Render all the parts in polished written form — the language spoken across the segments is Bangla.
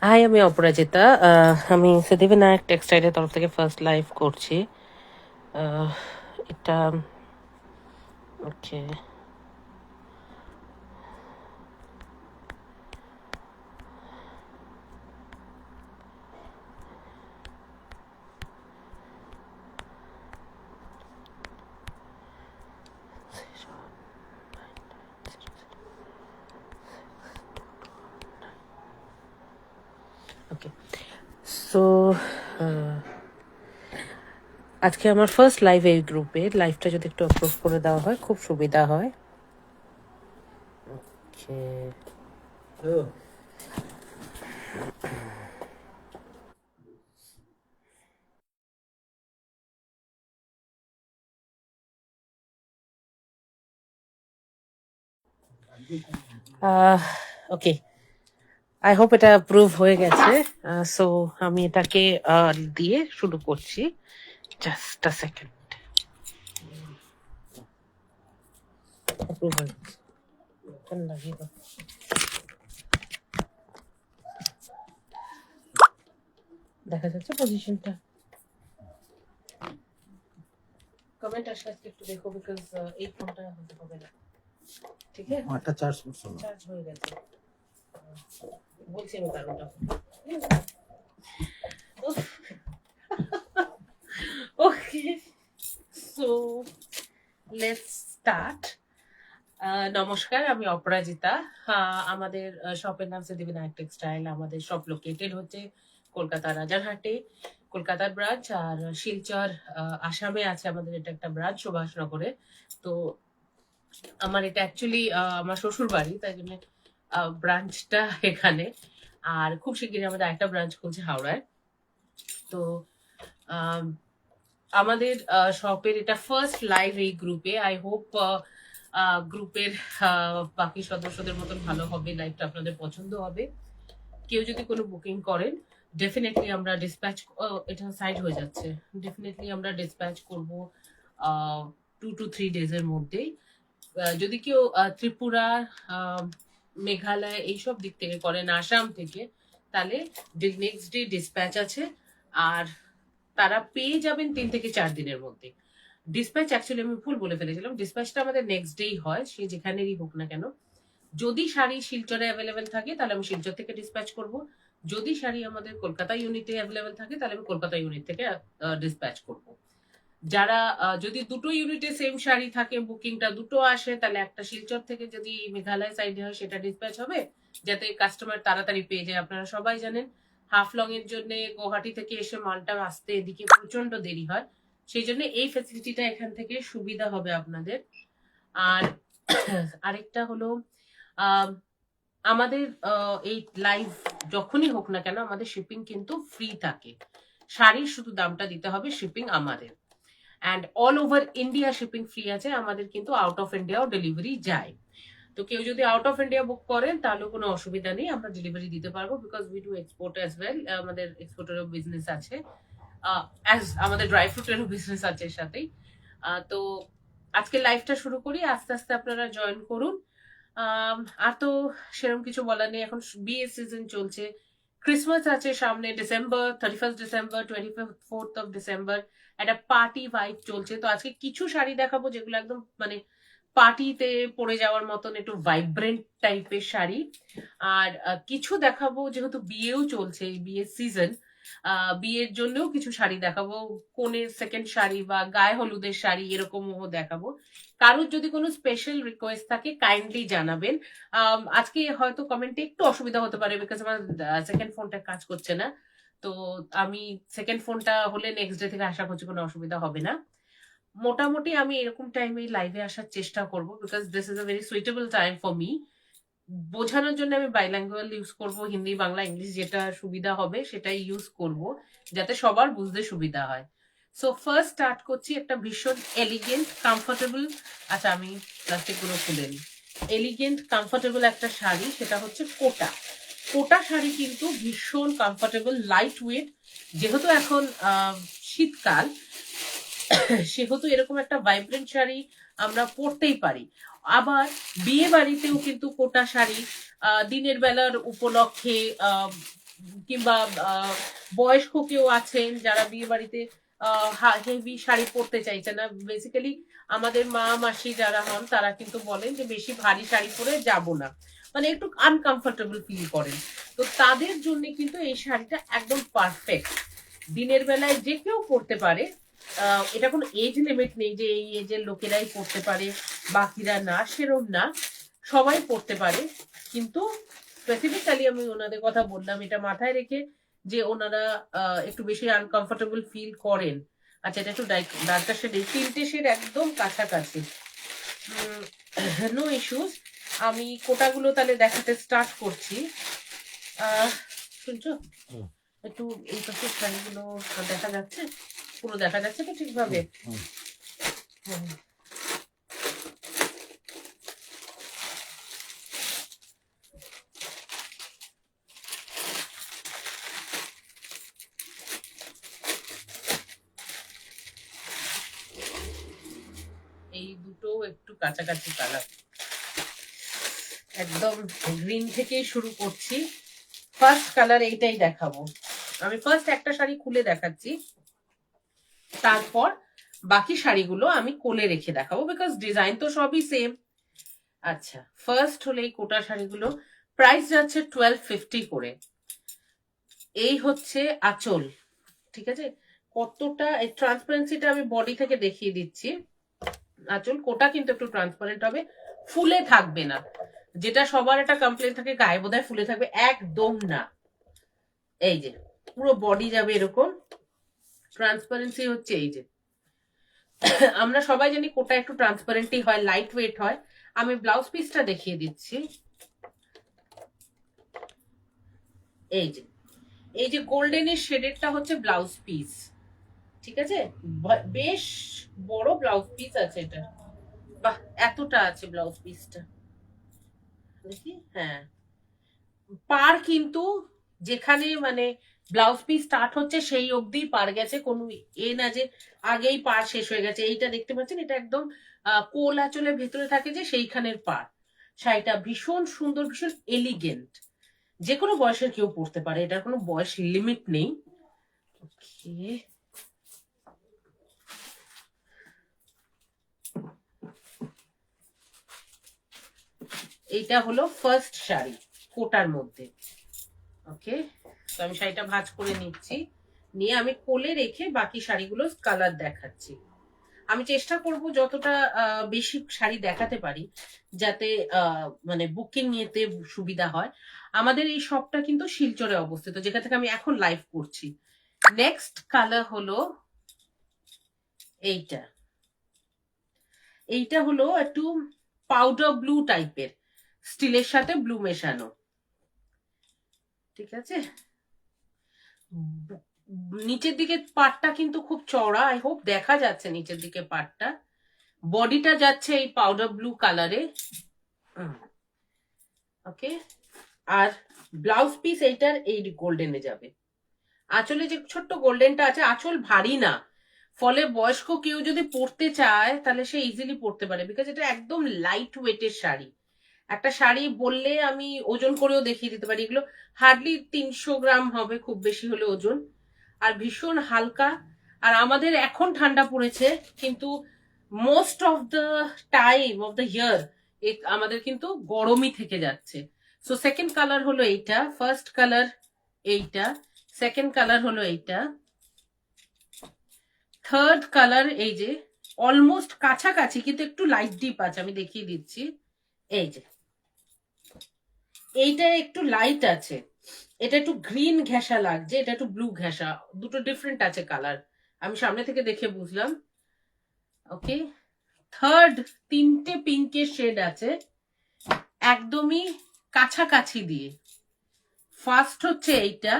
হাই, আমি অপরাজিতা। আমি সিদ্ধিবিনায়ক টেক্সটাইলের তরফ থেকে ফার্স্ট লাইভ করছি। আহ, এটা ওকে। ওকে, সো আজকে আমার ফার্স্ট লাইভ এই গ্রুপে। লাইভটা যদি একটু অ্যাপ্রুভ করে দেওয়া হয় খুব সুবিধা হয়। ওকে, ওকে, আই হোপ এটা অ্যাপ্রুভ হয়ে গেছে। সো আমি এটাকে দিয়ে শুরু করছি। জাস্ট আ সেকেন্ড। অ্যাপ্রুভ হয়ে গেছে। কেন লাগিয়ে দাও। দেখা যাচ্ছে পজিশনটা। কমেন্ট আসলে আজকে একটু দেখো, বিকজ এই ফোনটা হতে হবে না। ঠিক আছে, একটা চার্জ করছো না? চার্জ হয়ে গেছে। বলছি আমি কারণটা। ওকে, সো লেটস স্টার্ট। নমস্কার, আমি অপরাজিতা। আমাদের শপের নাম সিদ্ধিবিনায়ক টেক্সটাইল। আমাদের শপ লোকেটেড হচ্ছে কলকাতা রাজারহাটে, কলকাতার ব্রাঞ্চ। আর শিলচর আসামে আছে আমাদের এটা একটা ব্রাঞ্চ, সুভাষনগরে। তো আমার এটা অ্যাকচুয়ালি আমার শ্বশুর বাড়ি, তাই জন্য ব্রাঞ্চটা এখানে। আর খুব শিগগিরই আমাদের একটা ব্রাঞ্চ খুলছে হাওড়ায়। তো আম, আমাদের শপের এটা ফার্স্ট লাইভ এই গ্রুপে। আই হোপ গ্রুপের বাকি সদস্যদের মতন ভালো হবে, লাইভটা আপনাদের পছন্দ হবে। কেউ যদি কোনো বুকিং করেন, ডেফিনেটলি আমরা ডিসপ্যাচ, এটা সাইড হয়ে যাচ্ছে, ডেফিনেটলি আমরা ডিসপ্যাচ করব 2 to 3 ডেজের মধ্যেই। যদি কেউ ত্রিপুরা, আহ, মেঘালয় এইসব দিক থেকে করেন, আসাম থেকে, তাহলে নেক্সট ডে ডিসপ্যাচ আছে। আর তারা পেয়ে যাবেন 3 থেকে 4 দিনের মধ্যে। ডিসপ্যাচ অ্যাকচুয়ালি আমি ভুল বলে ফেলেছিলাম, ডিসপ্যাচটা আমাদের নেক্সট ডেই হয়, সে যেখানেরই হোক না কেন। যদি শাড়ি শিলচরে অ্যাভেলেবেল থাকে তাহলে আমি শিলচর থেকে ডিসপ্যাচ করব। যদি শাড়ি আমাদের কলকাতা ইউনিটে অ্যাভেলেবেল থাকে তাহলে আমি কলকাতা ইউনিট থেকে ডিসপ্যাচ করব। যারা যদি দুটো ইউনিটে সেম শাড়ি থাকে, বুকিংটা দুটো আসে, তাহলে একটা শিলচর থেকে যদি মেঘালয় সাইডে হয় সেটা ডিসপ্যাচ হবে, যাতে কাস্টমার তাড়াতাড়ি পেয়ে যায়। আপনারা সবাই জানেন হাফ লং এর জন্য গুয়াহাটি থেকে এসে মালটা আসতে এদিকে প্রচন্ড দেরি হয়, সেই জন্য এই ফ্যাসিলিটিটা এখান থেকে সুবিধা হবে আপনাদের। আর আরেকটা হলো, আহ আমাদের এই লাইভ যখনই হোক না কেন আমাদের শিপিং কিন্তু ফ্রি থাকে। শাড়ির শুধু দামটা দিতে হবে, শিপিং আমাদের। And all over India shipping free আছে আমাদের, কিন্তু আউট অফ ইন্ডিয়াও ডেলিভারি যায়। তো কেউ যদি আউট অফ ইন্ডিয়া বুক করেন তাহলে কোনো অসুবিধা নেই, আমরা ডেলিভারি দিতে পারবো, because we do export as well. আমাদের এক্সপোর্টেরও বিজনেস আছে, অ্যাজ আমাদের ড্রাই ফ্রুটেরও বিজনেস আছে এর সাথেই। তো আজকে লাইভটা শুরু করি, আস্তে আস্তে আপনারা জয়েন করুন। আর তো সেরকম কিছু বলার নেই, এখন বিয়ে সিজন চলছে, ক্রিসমাস আছে সামনে, ডিসেম্বর 31 ডিসেম্বর, 24 ডিসেম্বর, একটা পার্টি ভাইব চলছে। তো আজকে কিছু শাড়ি দেখাবো যেগুলো একদম মানে পার্টিতে পরে যাওয়ার মতন একটু ভাইব্রেন্ট টাইপের শাড়ি। আর কিছু দেখাবো, যেহেতু বিয়েও চলছে, বিয়ের সিজন, বিয়ের জন্যও কিছু শাড়ি দেখাবো, কনের সেকেন্ড শাড়ি বা গায়ে হলুদের শাড়ি এরকমও দেখাবো। কারোর যদি কোনো স্পেশাল রিকোয়েস্ট থাকে কাইন্ডলি জানাবেন। আজকে হয়তো কমেন্টে একটু অসুবিধা হতে পারে, বিকজ আমার সেকেন্ড ফোনটা কাজ করছে না। তো আমি সেকেন্ড ফোনটা হলে নেক্সট ডে থেকে আশা করছি কোনো অসুবিধা হবে না। মোটামুটি আমি এরকম টাইমে লাইভে আসার চেষ্টা করব, because this is a very suitable time for me. বোঝানোর জন্য আমি বাইল্যাঙ্গুয়াল ইউজ করব, হিন্দি, বাংলা, ইংলিশ, যেটা সুবিধা হবে সেটাই ইউজ করব, যাতে সবার বুঝতে সুবিধা হয়। সো ফার্স্ট স্টার্ট করছি একটা ভীষণ এলিগেন্ট কমফোর্টেবল, আচ্ছা আমি প্লাস্টিক গুলো খুলে নিই। এলিগেন্ট কমফোর্টেবল একটা শাড়ি, সেটা হচ্ছে কোটা। কোটা শাড়ি কিন্তু ভীষণ কমফোর্টেবল, লাইট ওয়েট। যেহেতু এখন শীতকাল, সেহেতু এরকম একটা ভাইব্রেন্ট শাড়ি আমরা পরতেই পারি। আবার বিয়ে বাড়িতেও কিন্তু কোটা শাড়ি দিনের বেলার উপলক্ষে কিংবা বয়স্ক কেউ আছেন যারা বিয়ে বাড়িতে হেভি শাড়ি পরতে চাইছে না, বেসিক্যালি আমাদের মা মাসি যারা হন তারা কিন্তু বলেন যে বেশি ভারী শাড়ি পরে যাব না, মানে একটু আনকমফোর্টেবল ফিল করেন। তো তাদের জন্য কিন্তু এই শাড়িটা একদম পারফেক্ট। দিনের বেলায় যে কেউ পরতে পারে, এটা কোনো এজ লিমিট নেই যে এই এজের লোকেরাই পরতে পারে বাকিরা না, সেরম না, সবাই পরতে পারে। কিন্তু স্পেসিফিক্যালি আমি ওনাদের কথা বললাম এটা মাথায় রেখে যে ওনারা একটু বেশি আনকমফোর্টেবল ফিল করেন। আচ্ছা, এটা একটু ডার্কার শেড, এই তিনটে শেড একদম কাছাকাছি, নো ইস্যুস। আমি কোটাগুলো তাহলে দেখাতে স্টার্ট করছি। শুনছো একটু এই পাশের শাড়িগুলো দেখা যাচ্ছে? পুরো দেখা যাচ্ছে তো ঠিকভাবে? এই দুটো একটু কাছাকাছি কালার, একদম গ্রিন থেকেই শুরু করছি। ফার্স্ট কালার এইটাই দেখাবো আমি, ফার্স্ট একটা শাড়ি খুলে দেখাচ্ছি, তারপর বাকি শাড়িগুলো আমি কোলে রেখে দেখাবো, বিকজ ডিজাইন তো সবই সেম। আচ্ছা, ফার্স্ট হলে এই কোটা শাড়িগুলো প্রাইস যাচ্ছে 1250 করে। এই হচ্ছে আঁচল, ঠিক আছে? কতটা এই ট্রান্সপারেন্সিটা আমি বডি থেকে দেখিয়ে দিচ্ছি। আঁচল কোটা কিন্তু একটু ট্রান্সপারেন্ট হবে, ফুলে থাকবে না। যেটা সবার একটা কমপ্লেন থাকে গায়ে বোধহয় ফুলে থাকবে, একদম না। এই যে পুরো বডি যাবে এরকম, ট্রান্সপারেন্সি হচ্ছে এই যে। আমরা সবাই জানি কোটা একটু ট্রান্সপারেন্টই হয়, লাইট ওয়েট হয়। আমি ব্লাউজ পিসটা দেখিয়ে দিচ্ছি। এই যে এই যে গোল্ডেনের শেডেরটা হচ্ছে ব্লাউজ পিস, ঠিক আছে? বেশ বড় ব্লাউজ পিস আছে এটা, বাহ এতটা আছে ব্লাউজ পিসটা, দেখি। হ্যাঁ, পার কিন্তু যেখানে মানে ব্লাউজ পিস স্টার্ট হচ্ছে সেই অবধি পার গেছে, কোনো এ না যে আগেই পার শেষ হয়ে গেছে। এইটা দেখতে পাচ্ছেন, এটা একদম কোল আঁচলের ভেতরে থাকে যে সেইখানের পার। শাড়িটা ভীষণ সুন্দর, ভীষণ এলিগেন্ট, যে কোনো বয়সের কেউ পরতে পারে, এটার কোনো বয়স লিমিট নেই। ওকে, এইটা হলো ফার্স্ট শাড়ি কোটার মধ্যে। ওকে, তো আমি শাড়িটা ভাঁজ করে নিচ্ছি, নিয়ে আমি কোলে রেখে বাকি শাড়িগুলো কালার দেখাচ্ছি। আমি চেষ্টা করব যতটা বেশি শাড়ি দেখাতে পারি, যাতে মানে বুকিং নিতে সুবিধা হয়। আমাদের এই শপটা কিন্তু শিলচরে অবস্থিত, যেখান থেকে আমি এখন লাইভ করছি। নেক্সট কালার হলো এইটা। এইটা হলো একটু পাউডার ব্লু টাইপের, স্টিলের সাথে ব্লু মেশানো, ঠিক আছে? নিচের দিকে পাটটা কিন্তু খুব চওড়া, আই হোপ দেখা যাচ্ছে নিচের দিকে পাটটা। বডিটা যাচ্ছে এই পাউডার ব্লু কালারে। ওকে, আর ব্লাউজ পিস এইটার এই গোল্ডেনে যাবে। আঁচলে যে ছোট্ট গোল্ডেনটা আছে, আঁচল ভারী না, ফলে বয়স্ক কেউ যদি পরতে চায় তাহলে সে ইজিলি পরতে পারে, বিকজ এটা একদম লাইট ওয়েটের শাড়ি। একটা শাড়ি বললে আমি ওজন করেও দেখিয়ে দিতে পারি, এগুলো হার্ডলি 300 গ্রাম হবে খুব বেশি হলে ওজন, আর ভীষণ হালকা। আর আমাদের এখন ঠান্ডা পড়েছে, কিন্তু most of the time of the year আমাদের কিন্তু গরমই থেকে যাচ্ছে। সো সেকেন্ড কালার হলো এইটা, ফার্স্ট কালার এইটা, সেকেন্ড কালার হলো এইটা, থার্ড কালার এই যে অলমোস্ট কাছাকাছি কিন্তু একটু লাইট ডিপ আছে, আমি দেখিয়ে দিচ্ছি। এই যে এইটা একটু লাইট আছে, এটা একটু গ্রিন ঘেঁষা লাগছে, এটা একটু ব্লু ঘেঁষা, দুটো ডিফারেন্ট আছে কালার, আমি সামনে থেকে দেখে বুঝলাম। ওকে, থার্ড তিনটে পিঙ্কের শেড আছে একদমই কাছাকাছি দিয়ে। ফার্স্ট হচ্ছে এইটা,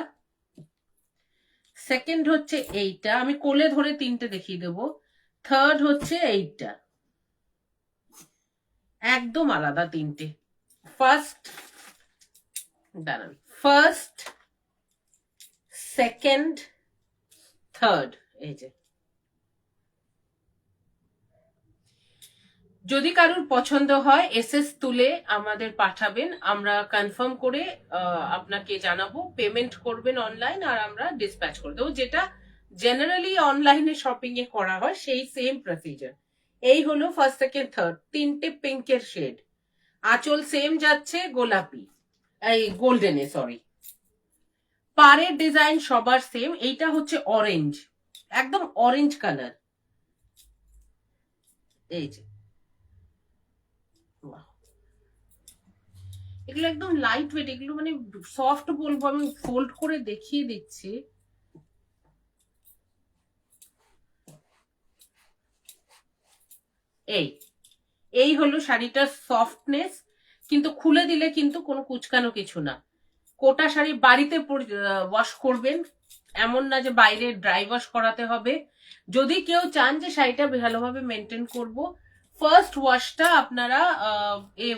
সেকেন্ড হচ্ছে এইটা, আমি কোলে ধরে তিনটে দেখিয়ে দেবো। থার্ড হচ্ছে এইটা, একদম আলাদা তিনটে। ফার্স্ট, দাঁড়ান, ফার্স্ট, সেকেন্ড, থার্ড, এই যে যদি কারোর পছন্দ হয় এসএস তুলে আমাদের পাঠাবেন, আমরা কনফার্ম করে আপনাকে জানাবো, পেমেন্ট করবেন অনলাইন আর আমরা ডিসপ্যাচ করে দেবো, যেটা জেনারেলি অনলাইনে শপিং এ করা হয় সেই সেম প্রসিজার। এই হলো ফার্স্ট সেকেন্ড থার্ড, তিনটে পিঙ্কের শেড। আঁচল সেম যাচ্ছে গোলাপি, এই গোল্ডেনে সরি। পাড়ের ডিজাইন সবার সেম। এইটা হচ্ছে অরেঞ্জ, একদম অরেঞ্জ কালার। এই যে এগুলো একদম লাইট ওয়েট, এগুলো মানে সফট বলবো, আমি ফোল্ড করে দেখিয়ে দিচ্ছি। এই এই হলো শাড়িটার সফটনেস, কিন্তু খুলে দিলে কিন্তু কোনো কুচকানো কিছু না। কোটা শাড়ি বাড়িতে ওয়াশ করবেন, এমন না যে বাইরে ড্রাই ওয়াশ করাতে হবে। যদি কেউ চান যে শাড়িটা ভালোভাবে মেনটেন করব, ফার্স্ট ওয়াশটা আপনারা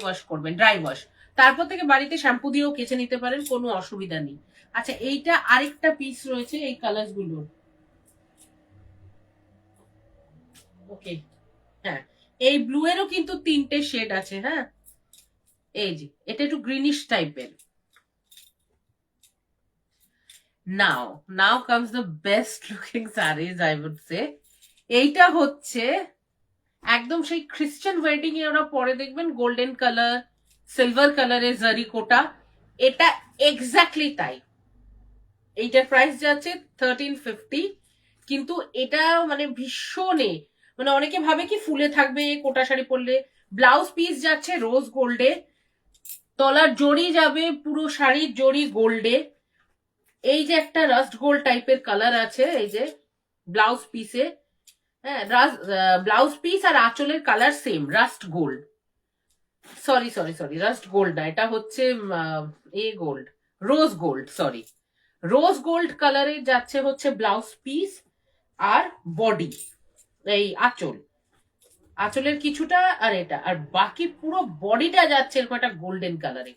ওয়াশ করবেন, ড্রাই ওয়াশ। তারপর থেকে বাড়িতে শ্যাম্পু দিয়েও কেচে নিতে পারেন, কোনো অসুবিধা নেই। আচ্ছা, এইটা আরেকটা পিস রয়েছে এই কালার গুলোর। ওকে, হ্যাঁ, এই ব্লু এরও কিন্তু তিনটে শেড আছে। হ্যাঁ, এই যে এটা একটু গ্রিনিশ টাইপের। Now comes the best looking saris I would say. এইটা হচ্ছে একদম সেই খ্রিস্টান ওয়েডিং এ ওরা পরে দেখবেন গোল্ডেন কালার সিলভার কালারের জারি কোটা, এটা এক্স্যাক্টলি তাই। এইটার প্রাইস যাচ্ছে 1350, কিন্তু এটা মানে ভীষণে, মানে অনেকে ভাবে কি ফুলে থাকবে কোটা শাড়ি পরলে। ব্লাউজ পিস যাচ্ছে রোজ গোল্ডে, তলার জড়ি যাবে পুরো শাড়ির জড়ি গোল্ডে। এই যে একটা রাস্ট গোল্ড টাইপের কালার আছে এই যে ব্লাউজ পিসে। হ্যাঁ, ব্লাউজ পিস আর আঁচলের colour same, rust gold. Sorry rust gold না, এটা হচ্ছে gold, rose gold, sorry. Rose gold কালারে যাচ্ছে হচ্ছে ব্লাউজ পিস আর বডি, এই আঁচলের কিছুটা আর এটা, আর বাকি পুরো বডিটা যাচ্ছে এরকম একটা গোল্ডেন কালারে।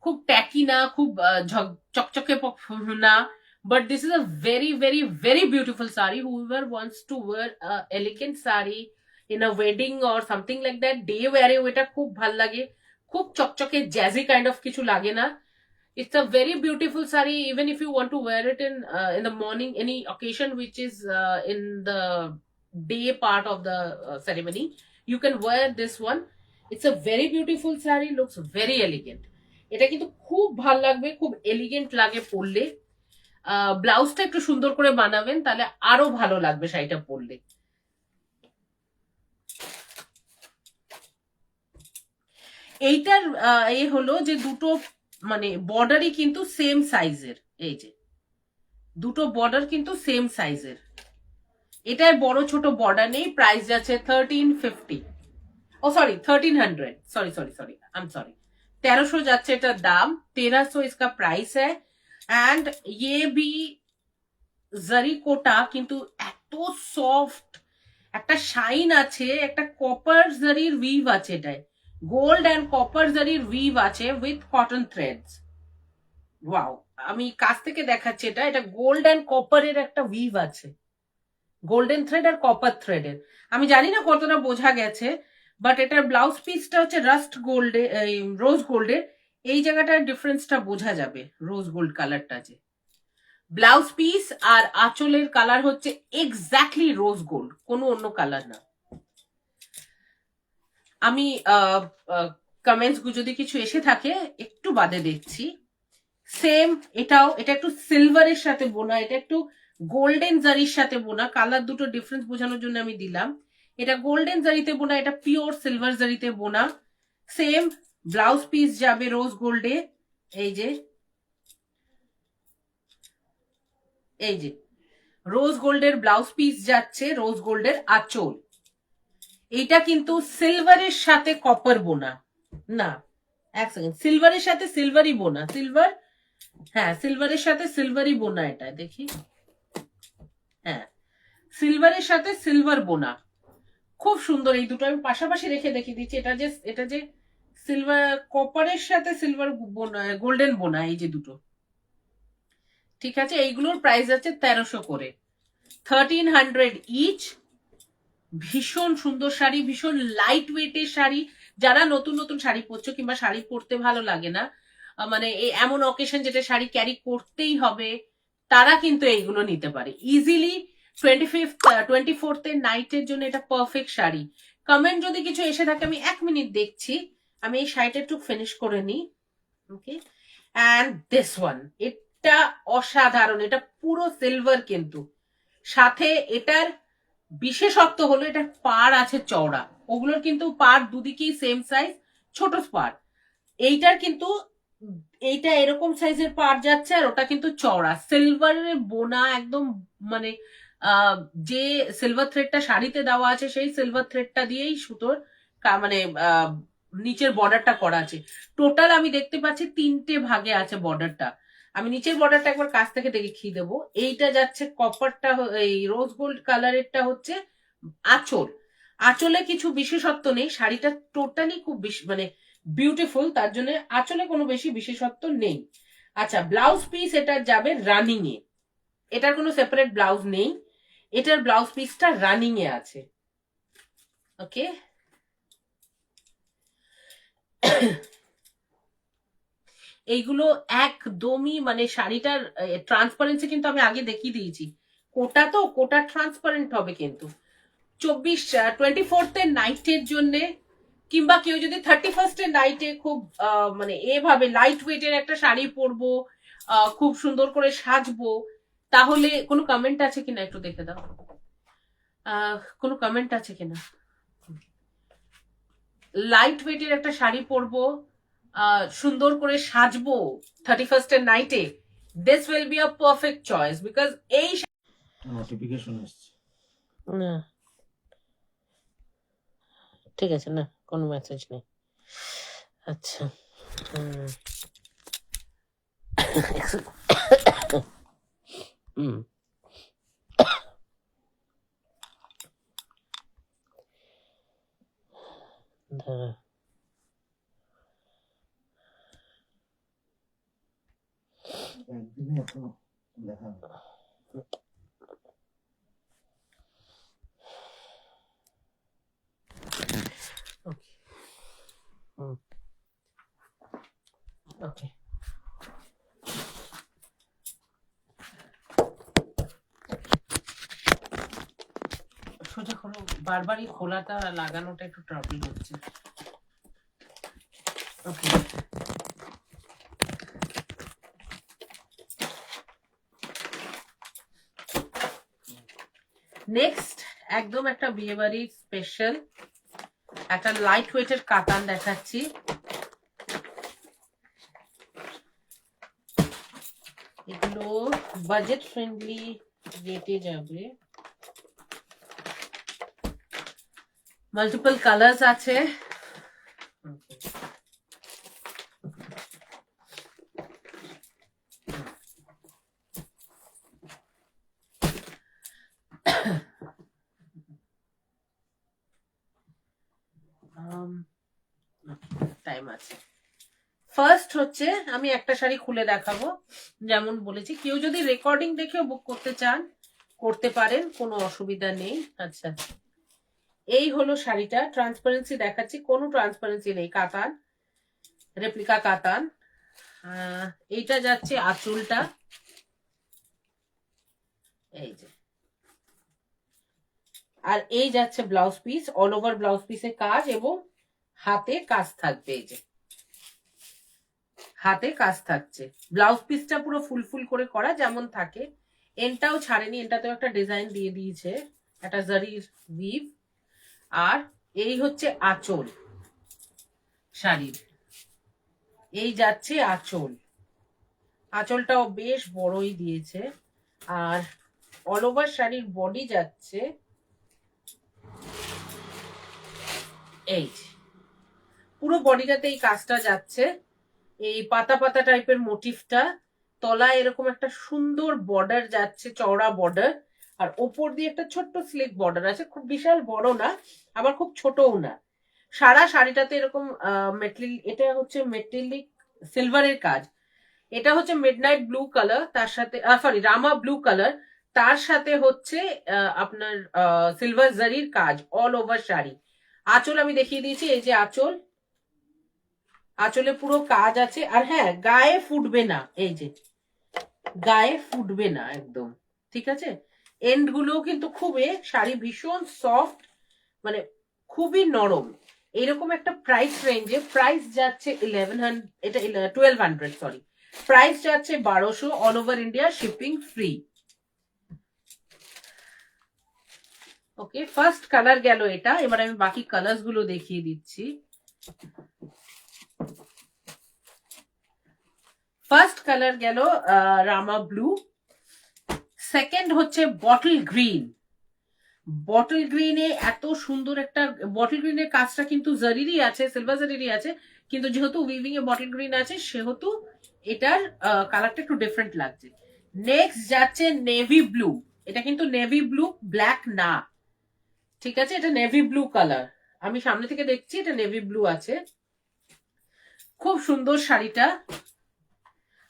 খুব ট্যাকি না, খুব চকচকে না, but this is a very beautiful sari. Whoever wants to wear a elegant sari in a wedding or something like that, day wear এটা খুব ভাল লাগে, খুব চকচকে জ্যাজি কাইন্ড অফ কিছু লাগে না। It's a very beautiful sari, even if you want to wear it in the morning, any occasion which is in the day part of the ceremony, you can wear this one. It's a very beautiful sari, looks very elegant. এটা কিন্তু খুব ভাল লাগবে, খুব এলিগেন্ট লাগে পরলে। ব্লাউজটা একটু সুন্দর করে বানাবেন, তাহলে আরো ভালো লাগবে শাড়িটা পরলে। এইটার হলো যে দুটো মানে বর্ডারই কিন্তু সেম সাইজের, এই যে দুটো বর্ডার কিন্তু সেম সাইজের। এটায় বড় ছোট বর্ডার নেই। প্রাইস যাচ্ছে 1350, oh sorry 1300, sorry I am sorry, 1300 যাচ্ছে এটার দাম, 1300 इसका प्राइस है। एंड ये भी জারি কোটা, কিন্তু এত সফট, একটা শাইন আছে, একটা কপার জারির উইভ আছে এটায়, গোল্ড এন্ড কপার জারির উইভ আছে উইথ কটন থ্রেডস। ওয়াও, আমি কাছ থেকে দেখাচ্ছি, এটা গোল্ড এন্ড কপারের একটা উইভ আছে, গোল্ডেন থ্রেড আর কপার থ্রেডের। আমি জানি না কতটা বোঝা গেছে, বাট এটার ব্লাউজ পিসটা হচ্ছে রাস্ট গোল্ডে, রোজ গোল্ডের। এই জায়গাটার ডিফারেন্সটা বোঝা যাবে, রোজ গোল্ড কালারটা যে ব্লাউজ পিস আর আঁচলের কালার হচ্ছে এক্স্যাক্টলি রোজ গোল্ড, কোনো অন্য কালার না। আমি কমেন্টস যদি কিছু এসে থাকে একটু বাদে দেখছি। সেম এটা একটু সিলভারের সাথে বোনা, এটা একটু গোল্ডেন জারির সাথে বোনা, কালার দুটো ডিফারেন্স বোঝানোর জন্য আমি দিলাম। এটা গোল্ডেন জারিতে বোনা, এটা পিওর সিলভার জারিতে বোনা। সেম ব্লাউজ পিস যাবে রোজ গোল্ডে, এই যে রোজ গোল্ডের ব্লাউজ পিস যাচ্ছে, রোজ গোল্ডের আঁচল। এইটা কিন্তু সিলভারের সাথে কপার বোনা না, এক সেকেন্ড, সিলভারের সাথে সিলভারই বোনা, সিলভার, হ্যাঁ সিলভারের সাথে সিলভারই বোনা, এটা দেখি, হ্যাঁ সিলভারের সাথে সিলভার বোনা, খুব সুন্দর। এই দুটো আমি পাশাপাশি রেখে দেখিয়ে দিচ্ছি। এটা যে সিলভার কপারের সাথে সিলভার বোনা, গোল্ডেন বোনা, এই যে দুটো, ঠিক আছে। এইগুলোর প্রাইস আছে 1300 করে, 1300 ইচ। ভীষণ সুন্দর শাড়ি, ভীষণ লাইট ওয়েটের শাড়ি। যারা নতুন নতুন শাড়ি পরছো কিংবা শাড়ি পরতে ভালো লাগে না, মানে এমন অকেশন যেটা শাড়ি ক্যারি করতেই হবে, তারা কিন্তু এইগুলো নিতে পারে ইজিলি। 24th নাইটের জন্য এটা পারফেক্ট শাড়ি। কমেন্ট যদি কিছু এসে থাকে আমি 1 মিনিট দেখছি, আমি এই শাড়িটা একটু ফিনিশ করে নিই। ওকে, অ্যান্ড দিস ওয়ান, এটা অসাধারণ, এটা পুরো সিলভার কিন্তু। সাথে এটার বিশেষত্ব হলো এটার পাড় আছে চওড়া, ওগুলোর কিন্তু পাড় দুদিকেই সেম সাইজ, ছোট পাড়। এইটার কিন্তু এইটা এরকম সাইজের পাড় যাচ্ছে, আর ওটা কিন্তু চওড়া সিলভারের বোনা একদম, মানে যে সিলভার থ্রেডটা শাড়িতে দেওয়া আছে সেই সিলভার থ্রেডটা দিয়েই সুতোর মানে নিচের বর্ডারটা করা আছে। টোটাল আমি দেখতে পাচ্ছি 3টে ভাগে আছে বর্ডারটা। আমি নিচের বর্ডারটা একবার কাছ থেকে দেখিয়ে দেবো। এইটা যাচ্ছে কপারটা, এই রোজ গোল্ড কালারেরটা হচ্ছে আঁচল। আঁচলে কিছু বিশেষত্ব নেই, শাড়িটা টোটালি খুব মানে বিউটিফুল, তার জন্য আঁচলে কোনো বেশি বিশেষত্ব নেই। আচ্ছা, ব্লাউজ পিস এটা যাবে রানিং এ, এটার কোনো সেপারেট ব্লাউজ নেই, এটার ব্লাউজ পিসটা রানিং এ আছে। ওকে, এইগুলো একদমই মানে শাড়িটার ট্রান্সপারেন্সি কিন্তু আমি আগে দেখিয়ে দিয়েছি। কোটা তো কোটা ট্রান্সপারেন্ট হবে কিন্তু। 24 নাইটের জন্য, কিংবা কেউ যদি 31 নাইটে খুব মানে এভাবে লাইট ওয়েটের একটা শাড়ি পরবো, খুব সুন্দর করে সাজবো, তাহলে কোনো কমেন্ট আছে কিনা একটু দেখে দাও। কোনো কমেন্ট আছে কিনা? লাইট ওয়েটের একটা শাড়ি পরবো, সুন্দর করে সাজবো 31st নাইটে, this will be a perfect choice, because এই নোটিফিকেশন আসছে না, ঠিক আছে, না কোনো মেসেজ নেই। আচ্ছা, দাঁড়া, একদিনে এত লেখা ওকে, সোজা করো, বারবারই খোলাটা লাগানোটা একটু ট্রাবল হচ্ছে। ওকে, নেক্সট একদম একটা বিয়ে বাড়ির স্পেশাল একটা লাইট ওয়েটের কাতান দেখাচ্ছি। এগুলো বাজেট ফ্রেন্ডলি রেটে যাবে, মাল্টিপল কালার্স আছে। টাইম আছে। ফার্স্ট হচ্ছে আমি একটা শাড়ি খুলে দেখাবো, যেমন বলেছি কেউ যদি রেকর্ডিং দেখেও বুক করতে চান করতে পারেন, কোনো অসুবিধা নেই। আচ্ছা, এই হলো শাড়িটা, ট্রান্সপারেন্সি দেখাচ্ছি, কোনো ট্রান্সপারেন্সি নেই, কাতান, রেপ্লিকা কাতান। এইটা যাচ্ছে আঁচলটা, এই যে, আর এই যাচ্ছে blouse piece, all over blouse পিসের কাজ, এবং হাতে কাজ থাকবে, এই যে হাতে কাজ থাকছে। ব্লাউজ পিসটা পুরো ফুল ফুল করে করা যেমন থাকে, এনটাও ছাড়েনি, এনটাতেও একটা ডিজাইন দিয়ে দিয়েছে, একটা জারির উইভ। আর এই হচ্ছে আঁচল শাড়ির, এই যাচ্ছে আঁচল, আঁচলটাও বেশ বড়ই দিয়েছে। আর অল ওভার শাড়ির বডি যাচ্ছে এই, পুরো বডিটাতে এই কাজটা যাচ্ছে, এই পাতা পাতা টাইপের মোটিভটা, তলায় এরকম একটা সুন্দর বর্ডার যাচ্ছে, চওড়া বর্ডার, আর ওপর দিয়ে একটা ছোট্ট স্লিক বর্ডার আছে, খুব বিশাল বড় না আবার খুব ছোটও না। সারা শাড়িটাতে এরকম মেটেরিয়াল, এটা হচ্ছে মেটেলিক সিলভারের কাজ, এটা হচ্ছে মিডনাইট ব্লু কালার, তার সাথে সরি রামা ব্লু কালার, তার সাথে হচ্ছে আপনার সিলভার জারির কাজ অল ওভার শাড়ি। আঁচল আমি দেখিয়ে দিয়েছি, এই যে আঁচল, আঁচলে পুরো কাজ আছে। আর হ্যাঁ, গায়ে ফুটবে না, এই যে গায়ে ফুটবে না একদম, ঠিক আছে। এন্ড গুলো কিন্তু খুবই, শাড়ি ভীষণ সফট, মানে খুবই নরম। এরকম একটা প্রাইস রেঞ্জে, প্রাইস যাচ্ছে 1100, এটা 1200, সরি, প্রাইস যাচ্ছে 1200, all over India shipping free. Okay, first colour গেল এটা। এবার আমি বাকি কালার্স গুলো দেখিয়ে দিচ্ছি। ফার্স্ট কালার গেল রামা ব্লু, সেকেন্ড হচ্ছে বটল গ্রিন। বটল গ্রিনে এত সুন্দর একটা, বটল গ্রিনের কাজটা কিন্তু জারিরই আছে, সিলভার জারিরই আছে, কিন্তু যেহেতু উইভিং এ বটল গ্রিন আছে সেহেতু এটার কালারটা একটু ডিফারেন্ট লাগছে। নেক্সট যাচ্ছে নেভি ব্লু। এটা কিন্তু নেভি ব্লু, ব্ল্যাক না, ঠিক আছে, এটা নেভি ব্লু কালার। আমি সামনে থেকে দেখছি, এটা নেভি ব্লু আছে। খুব সুন্দর শাড়িটা,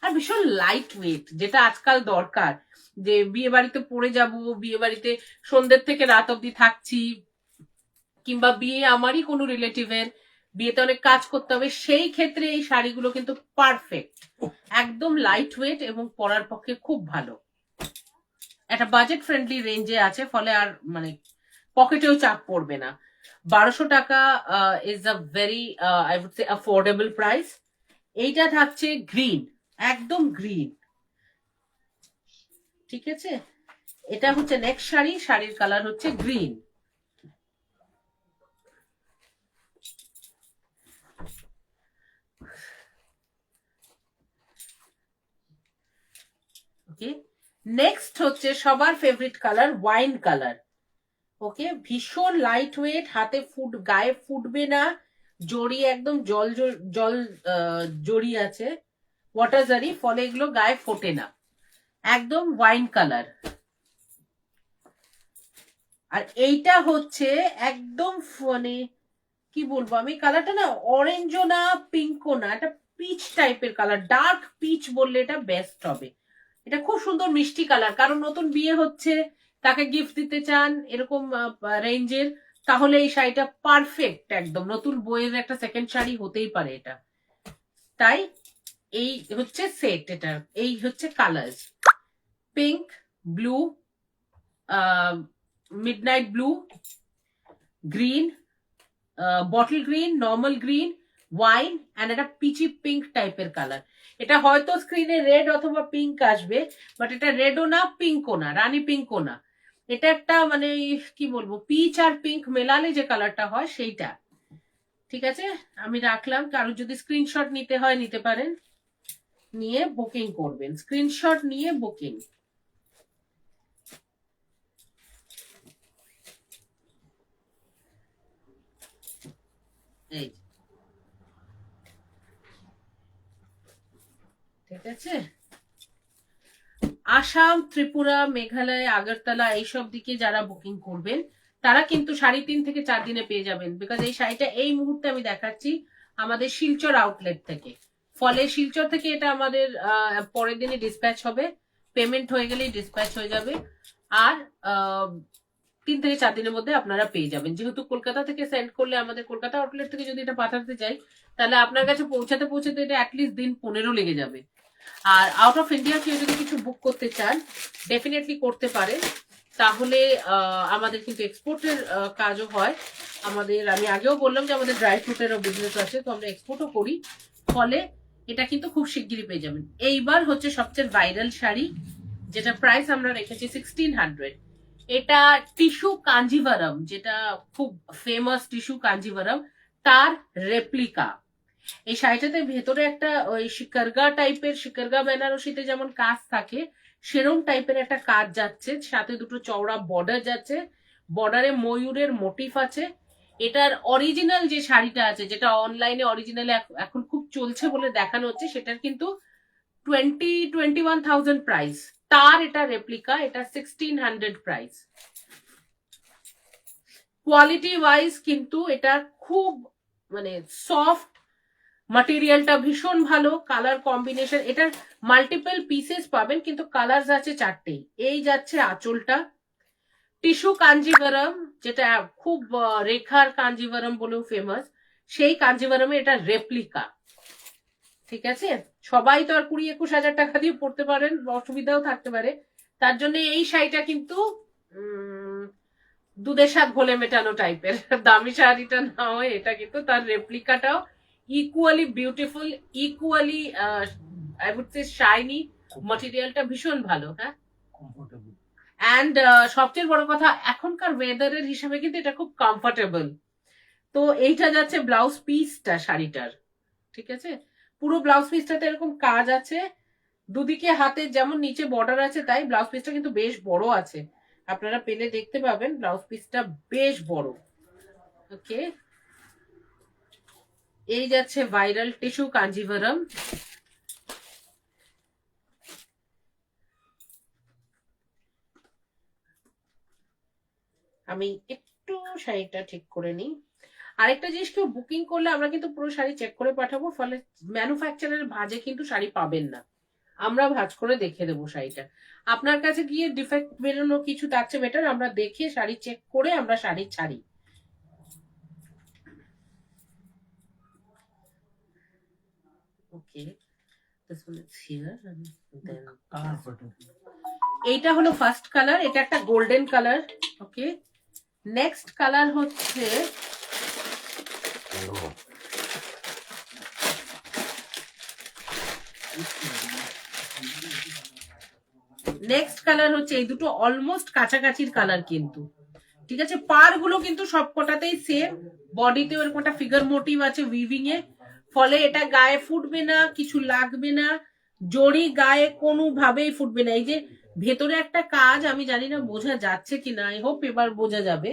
আর ভীষণ লাইট ওয়েট, যেটা আজকাল দরকার, যে বিয়ে বাড়িতে পরে যাব, বিয়ে বাড়িতে সন্ধ্যের থেকে রাত অব্দি থাকছি, কিংবা বিয়ে আমারই কোনো রিলেটিভের বিয়েতে অনেক কাজ করতে হবে, সেই ক্ষেত্রে এই শাড়িগুলো কিন্তু পারফেক্ট, একদম লাইট ওয়েট এবং পরার পক্ষে খুব ভালো। একটা বাজেট ফ্রেন্ডলি রেঞ্জে আছে, ফলে আর মানে পকেটেও চাপ পড়বে না। 1200 টাকা is a very, I would say, affordable price. এইটা থাকছে গ্রিন, একদম গ্রিন, ঠিক আছে। এটা হচ্ছে নেক্সট শাড়ি, শাড়ির কালার হচ্ছে গ্রিন। ওকে, নেক্সট হচ্ছে সবার ফেভারিট কালার, ওয়াইন কালার। ওকে, ভীষণ লাইট ওয়েট, হাতে গায়ে ফুটবে না, জড়ি একদম জল জল জড়ি আছে, ওয়াটার জারি, ফলে এগুলো গায়ে ফোটে না, একদম ওয়াইন কালার। আর এইটা হচ্ছে একদম মানে কি বলবো আমি, কালারটা না অরেঞ্জও না পিঙ্কও না, এটা পিচ টাইপের কালার, ডার্ক পিচ বললে এটা বেস্ট হবে। এটা খুব সুন্দর মিষ্টি কালার, কারণ নতুন বিয়ে হচ্ছে, তাকে গিফট দিতে চান এরকম রেঞ্জের, তাহলে এই শাড়িটা পারফেক্ট, একদম নতুন বইয়ের একটা সেকেন্ড শাড়ি হতেই পারে এটা। তাই এই হচ্ছে সেট, এটা এই হচ্ছে colour, pink, blue, midnight blue, green, bottle green, normal green, wine, and এটা পিচি পিঙ্ক টাইপের কালার। এটা হয়তো স্ক্রিনে রেড অথবা পিঙ্ক আসবে, বাট এটা রেডও না পিঙ্কও না, রানী পিঙ্কও না, এটা একটা মানে কি বলবো, পিচ আর পিঙ্ক মেলালে যে কালারটা হয় সেইটা, ঠিক আছে। আমি রাখলাম, কারোর যদি স্ক্রিনশট নিতে হয় নিতে পারেন, নিয়ে বুকিং করবেন, স্ক্রিনশট নিয়ে বুকিং। এই ঠিক আছে, আসাম, ত্রিপুরা, মেঘালয়, আগরতলা এইসব দিকে যারা বুকিং করবেন তারা কিন্তু 3.5 থেকে 4 দিনে পেয়ে যাবেন, বিকজ এই শাড়িটা এই মুহূর্তে আমি দেখাচ্ছি আমাদের শিলচর আউটলেট থেকে, ফলে শিলচর থেকে এটা আমাদের পরের দিনে ডিসপ্যাচ হবে, পেমেন্ট হয়ে গেলেই ডিসপ্যাচ হয়ে যাবে, আর 3 থেকে 4 দিনের মধ্যে আপনারা পেয়ে যাবেন। যেহেতু কলকাতা থেকে সেন্ড করলে, আমাদের কলকাতা আউটলেট থেকে যদি এটা পাঠাতে চাই, তাহলে আপনার কাছে পৌঁছাতে পৌঁছাতে এটা অ্যাটলিস্ট দিন 15 লেগে যাবে। আর আউট অফ ইন্ডিয়া কেউ যদি কিছু বুক করতে চান ডেফিনেটলি করতে পারেন, তাহলে আমাদের কিন্তু এক্সপোর্টের কাজও হয় আমাদের। আমি আগেও বললাম যে আমাদের ড্রাই ফ্রুটেরও বিজনেস আছে, তো আমরা এক্সপোর্টও করি, ফলে এটা কিন্তু খুব শিগগিরই পেয়ে যাবেন। এইবার হচ্ছে সবচেয়ে ভাইরাল শাড়ি, যেটা প্রাইস আমরা রেখেছি 1600। এটা টিস্যু কাঞ্জিভারম, যেটা খুব ফেমাস টিস্যু কাঞ্জিভারম, তার রেপ্লিকা। এই শাড়িটাতে ভেতরে একটা ওই শিকারগা টাইপের, শিকারগা বেনারসিতে যেমন কাজ থাকে সেরম টাইপের একটা কাজ যাচ্ছে, সাথে দুটো চওড়া বর্ডার যাচ্ছে, বর্ডারে ময়ূরের মোটিফ আছে। এটার অরিজিনাল যে শাড়িটা আছে, যেটা অনলাইনে অরিজিনাল এখন খুব চলছে বলে দেখানো হচ্ছে, সেটার কিন্তু 21,000 প্রাইস, তার এটা রেপ্লিকা, এটা 1600 প্রাইস। কোয়ালিটি ওয়াইজ কিন্তু এটা খুব মানে সফট, মাটেরিয়ালটা ভীষণ ভালো, কালার কম্বিনেশন, এটার মাল্টিপল পিসেস পাবেন কিন্তু কালার আছে 4টেই। এই যাচ্ছে আঁচলটা, টিস্যু কাঞ্জিভারম, যেটা খুব রেখার কাঞ্জিভারম বলেও ফেমাস, সেই কাঞ্জিভারমে এটা রেপ্লিকা। ঠিক আছে, সবাই তো আর 20-21 হাজার টাকা দিয়ে পড়তে পারেন, অসুবিধাও থাকতে পারে, তার জন্য এই শাড়িটা কিন্তু দুধের স্বাদ ঘোলে মেটানো টাইপের, দামি শাড়িটা না হয় এটা কিন্তু তার রেপ্লিকাটাও equally beautiful, equally I would say shiny, ম্যাটেরিয়ালটা ভীষণ ভালো। হ্যাঁ, কমফোর্টেবল। অ্যান্ড সবচেয়ে বড় কথা, এখনকার ওয়েদারের হিসাবে কিন্তু এটা খুব কমফোর্টেবল। তো এইটা যাচ্ছে ব্লাউজ পিসটা শাড়িটার। ঠিক আছে, পুরো ব্লাউজ পিসটাতে এরকম কাজ আছে, দুদিকে হাতের যেমন নিচে বর্ডার আছে, তাই ব্লাউজ পিসটা কিন্তু বেশ বড় আছে, আপনারা পেলে দেখতে পাবেন ব্লাউজ পিসটা বেশ বড়। ওকে, এই যাচ্ছে ভাইরাল টিস্যু কাঞ্জিভারম। আমি একটু শাড়িটা ঠিক করে নিই। আরেকটা জিনিস, কেউ বুকিং করলে আমরা কিন্তু পুরো শাড়ি চেক করে পাঠাবো, ফলে ম্যানুফ্যাকচারের ভাঁজে কিন্তু শাড়ি পাবেন না, আমরা ভাঁজ করে দেখে দেবো শাড়িটা। আপনার কাছে গিয়ে ডিফেক্ট বেরোনো কিছু তার চেয়ে বেটার আমরা দেখে শাড়ি চেক করে আমরা শাড়ি ছাড়ি। ওকে, this one is here and then colour photo. এইটা হলো ফার্স্ট কালার, এটা একটা গোল্ডেন কালার। ওকে, নেক্সট কালার হচ্ছে এই দুটো অলমোস্ট কাছাকাছির কালার কিন্তু। ঠিক আছে, পার গুলো কিন্তু সবকটাতেই সেম, বডিতেও এরকম একটা ফিগার মোটিভ আছে উইভিং এ, ফলে এটা গায়ে ফুটবে না, কিছু লাগবে না, জড়ি গায়ে কোনোভাবেই ফুটবে না। এই যে ভেতরে একটা কাজ, আমি জানি না বোঝা যাচ্ছে কিনা, আই হোপ এবার বোঝা যাবে,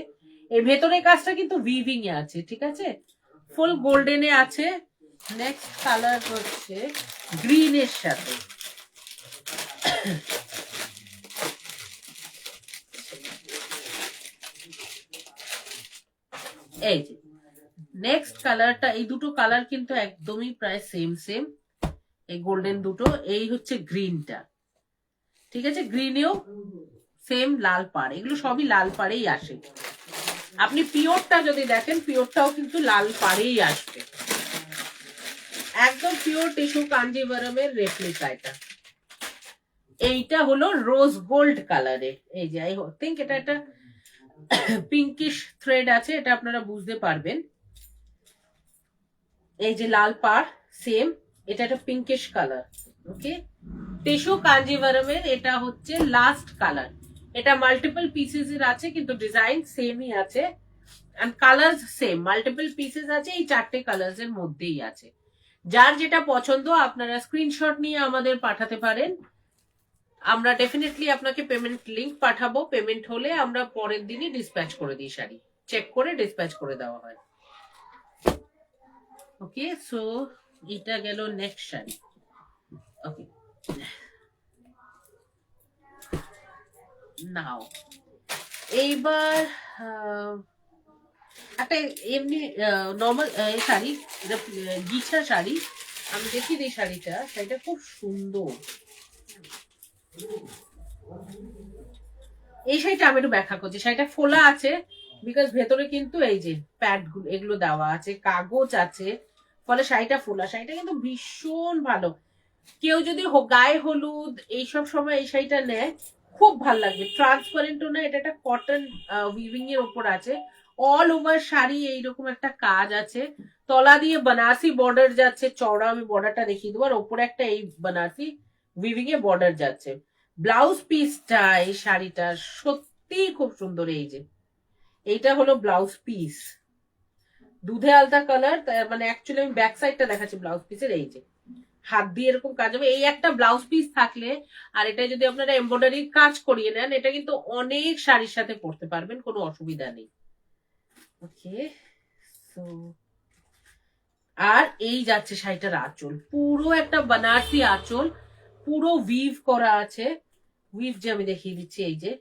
এই ভেতরে কাজটা কিন্তু উইভিং এ আছে। ঠিক আছে, ফুল গোল্ডেনে আছে। নেক্সট কালার হচ্ছে গ্রিনের সাথে, এই যে নেক্সট কালারটা, এই দুটো কালার কিন্তু একদমই প্রায় সেম সেম, এই গোল্ডেন দুটো, এই হচ্ছে গ্রিনটা। ঠিক আছে, গ্রিনেও সেম লাল পাড়, এগুলো সবই লাল পাড়েই আসে। আপনি পিওরটা যদি দেখেন, পিওরটাও কিন্তু লাল পাড়েই আসবে, একদম পিওর টিস্যু কাঞ্জিভারমের রেপ্লিকা এটা। এইটা হলো রোজ গোল্ড কালারে, এই যে আই থিঙ্ক এটা একটা পিঙ্কিশ থ্রেড আছে, এটা আপনারা বুঝতে পারবেন। এই যে লাল পাড় সেম, এটা একটা পিঙ্কিশ কালার। ওকে, টিস্যু কাঞ্জিভারমের এটা হচ্ছে লাস্ট কালার, এটা মাল্টিপল পিসেস এর আছে কিন্তু ডিজাইন সেমই আছে, and colour same, multiple pieces আছে, এই 4টে কালার্স এর মধ্যেই আছে। যার যেটা পছন্দ আপনারা স্ক্রিনশট নিয়ে আমাদের পাঠাতে পারেন, আমরা ডেফিনেটলি আপনাকে পেমেন্ট লিংক পাঠাবো, পেমেন্ট হলে আমরা পরের দিনই ডিসপ্যাচ করে দিই, শাড়ি চেক করে ডিসপ্যাচ করে দেওয়া হয়। ওকে, সো এটা গেল নেক্সট শাড়ি। ওকে, নাও এইবার একটা এমনি নর্মাল শাড়ি, গিছা শাড়ি, আমি দেখি এই শাড়িটা খুব সুন্দর। এই শাড়িটা আমি একটু ব্যাখ্যা করছি, শাড়িটা ফোলা আছে বিকজ ভেতরে কিন্তু এই যে প্যাড গুলো এগুলো দেওয়া আছে, কাগজ আছে, ফলে শাড়িটা ফোলা। শাড়িটা কিন্তু ভীষণ ভালো, কেউ যদি গায়ে হলুদ এইসব সময় এই শাড়িটা নেয় খুব ভাল লাগবে। ট্রান্সপারেন্টও না, এটা একটা কটন উইভিং এর ওপর আছে, অল ওভার শাড়ি এইরকম একটা কাজ আছে, তলা দিয়ে বানারসি বর্ডার যাচ্ছে, চওড়া আমি বর্ডারটা দেখিয়ে দেবো, আর ওপরে একটা এই বানারসি উইভিং এ বর্ডার যাচ্ছে। ব্লাউজ পিসটা এই শাড়িটা সত্যি খুব সুন্দর, এই যে এইটা হলো ব্লাউজ পিস, দুধে আলতা কালার, মানে অ্যাকচুয়ালি আমি ব্যাক সাইডটা দেখাচ্ছি ব্লাউজ পিসের, এই যে হাত দিয়ে এরকম কাজ হবে, এই একটা ব্লাউজ পিস থাকলে, আর এটা যদি আপনারা এমব্রয়ডারির কাজ করিয়ে নেন, এটা কিন্তু অনেক শাড়ির সাথে পরতে পারবেন, কোনো অসুবিধা নেই। ওকে, সো আর এই যাচ্ছে শাড়িটার আঁচল, পুরো একটা বানারসি আঁচল, পুরো উইভ করা আছে, উইভ যে আমি দেখিয়ে দিচ্ছি, এই যে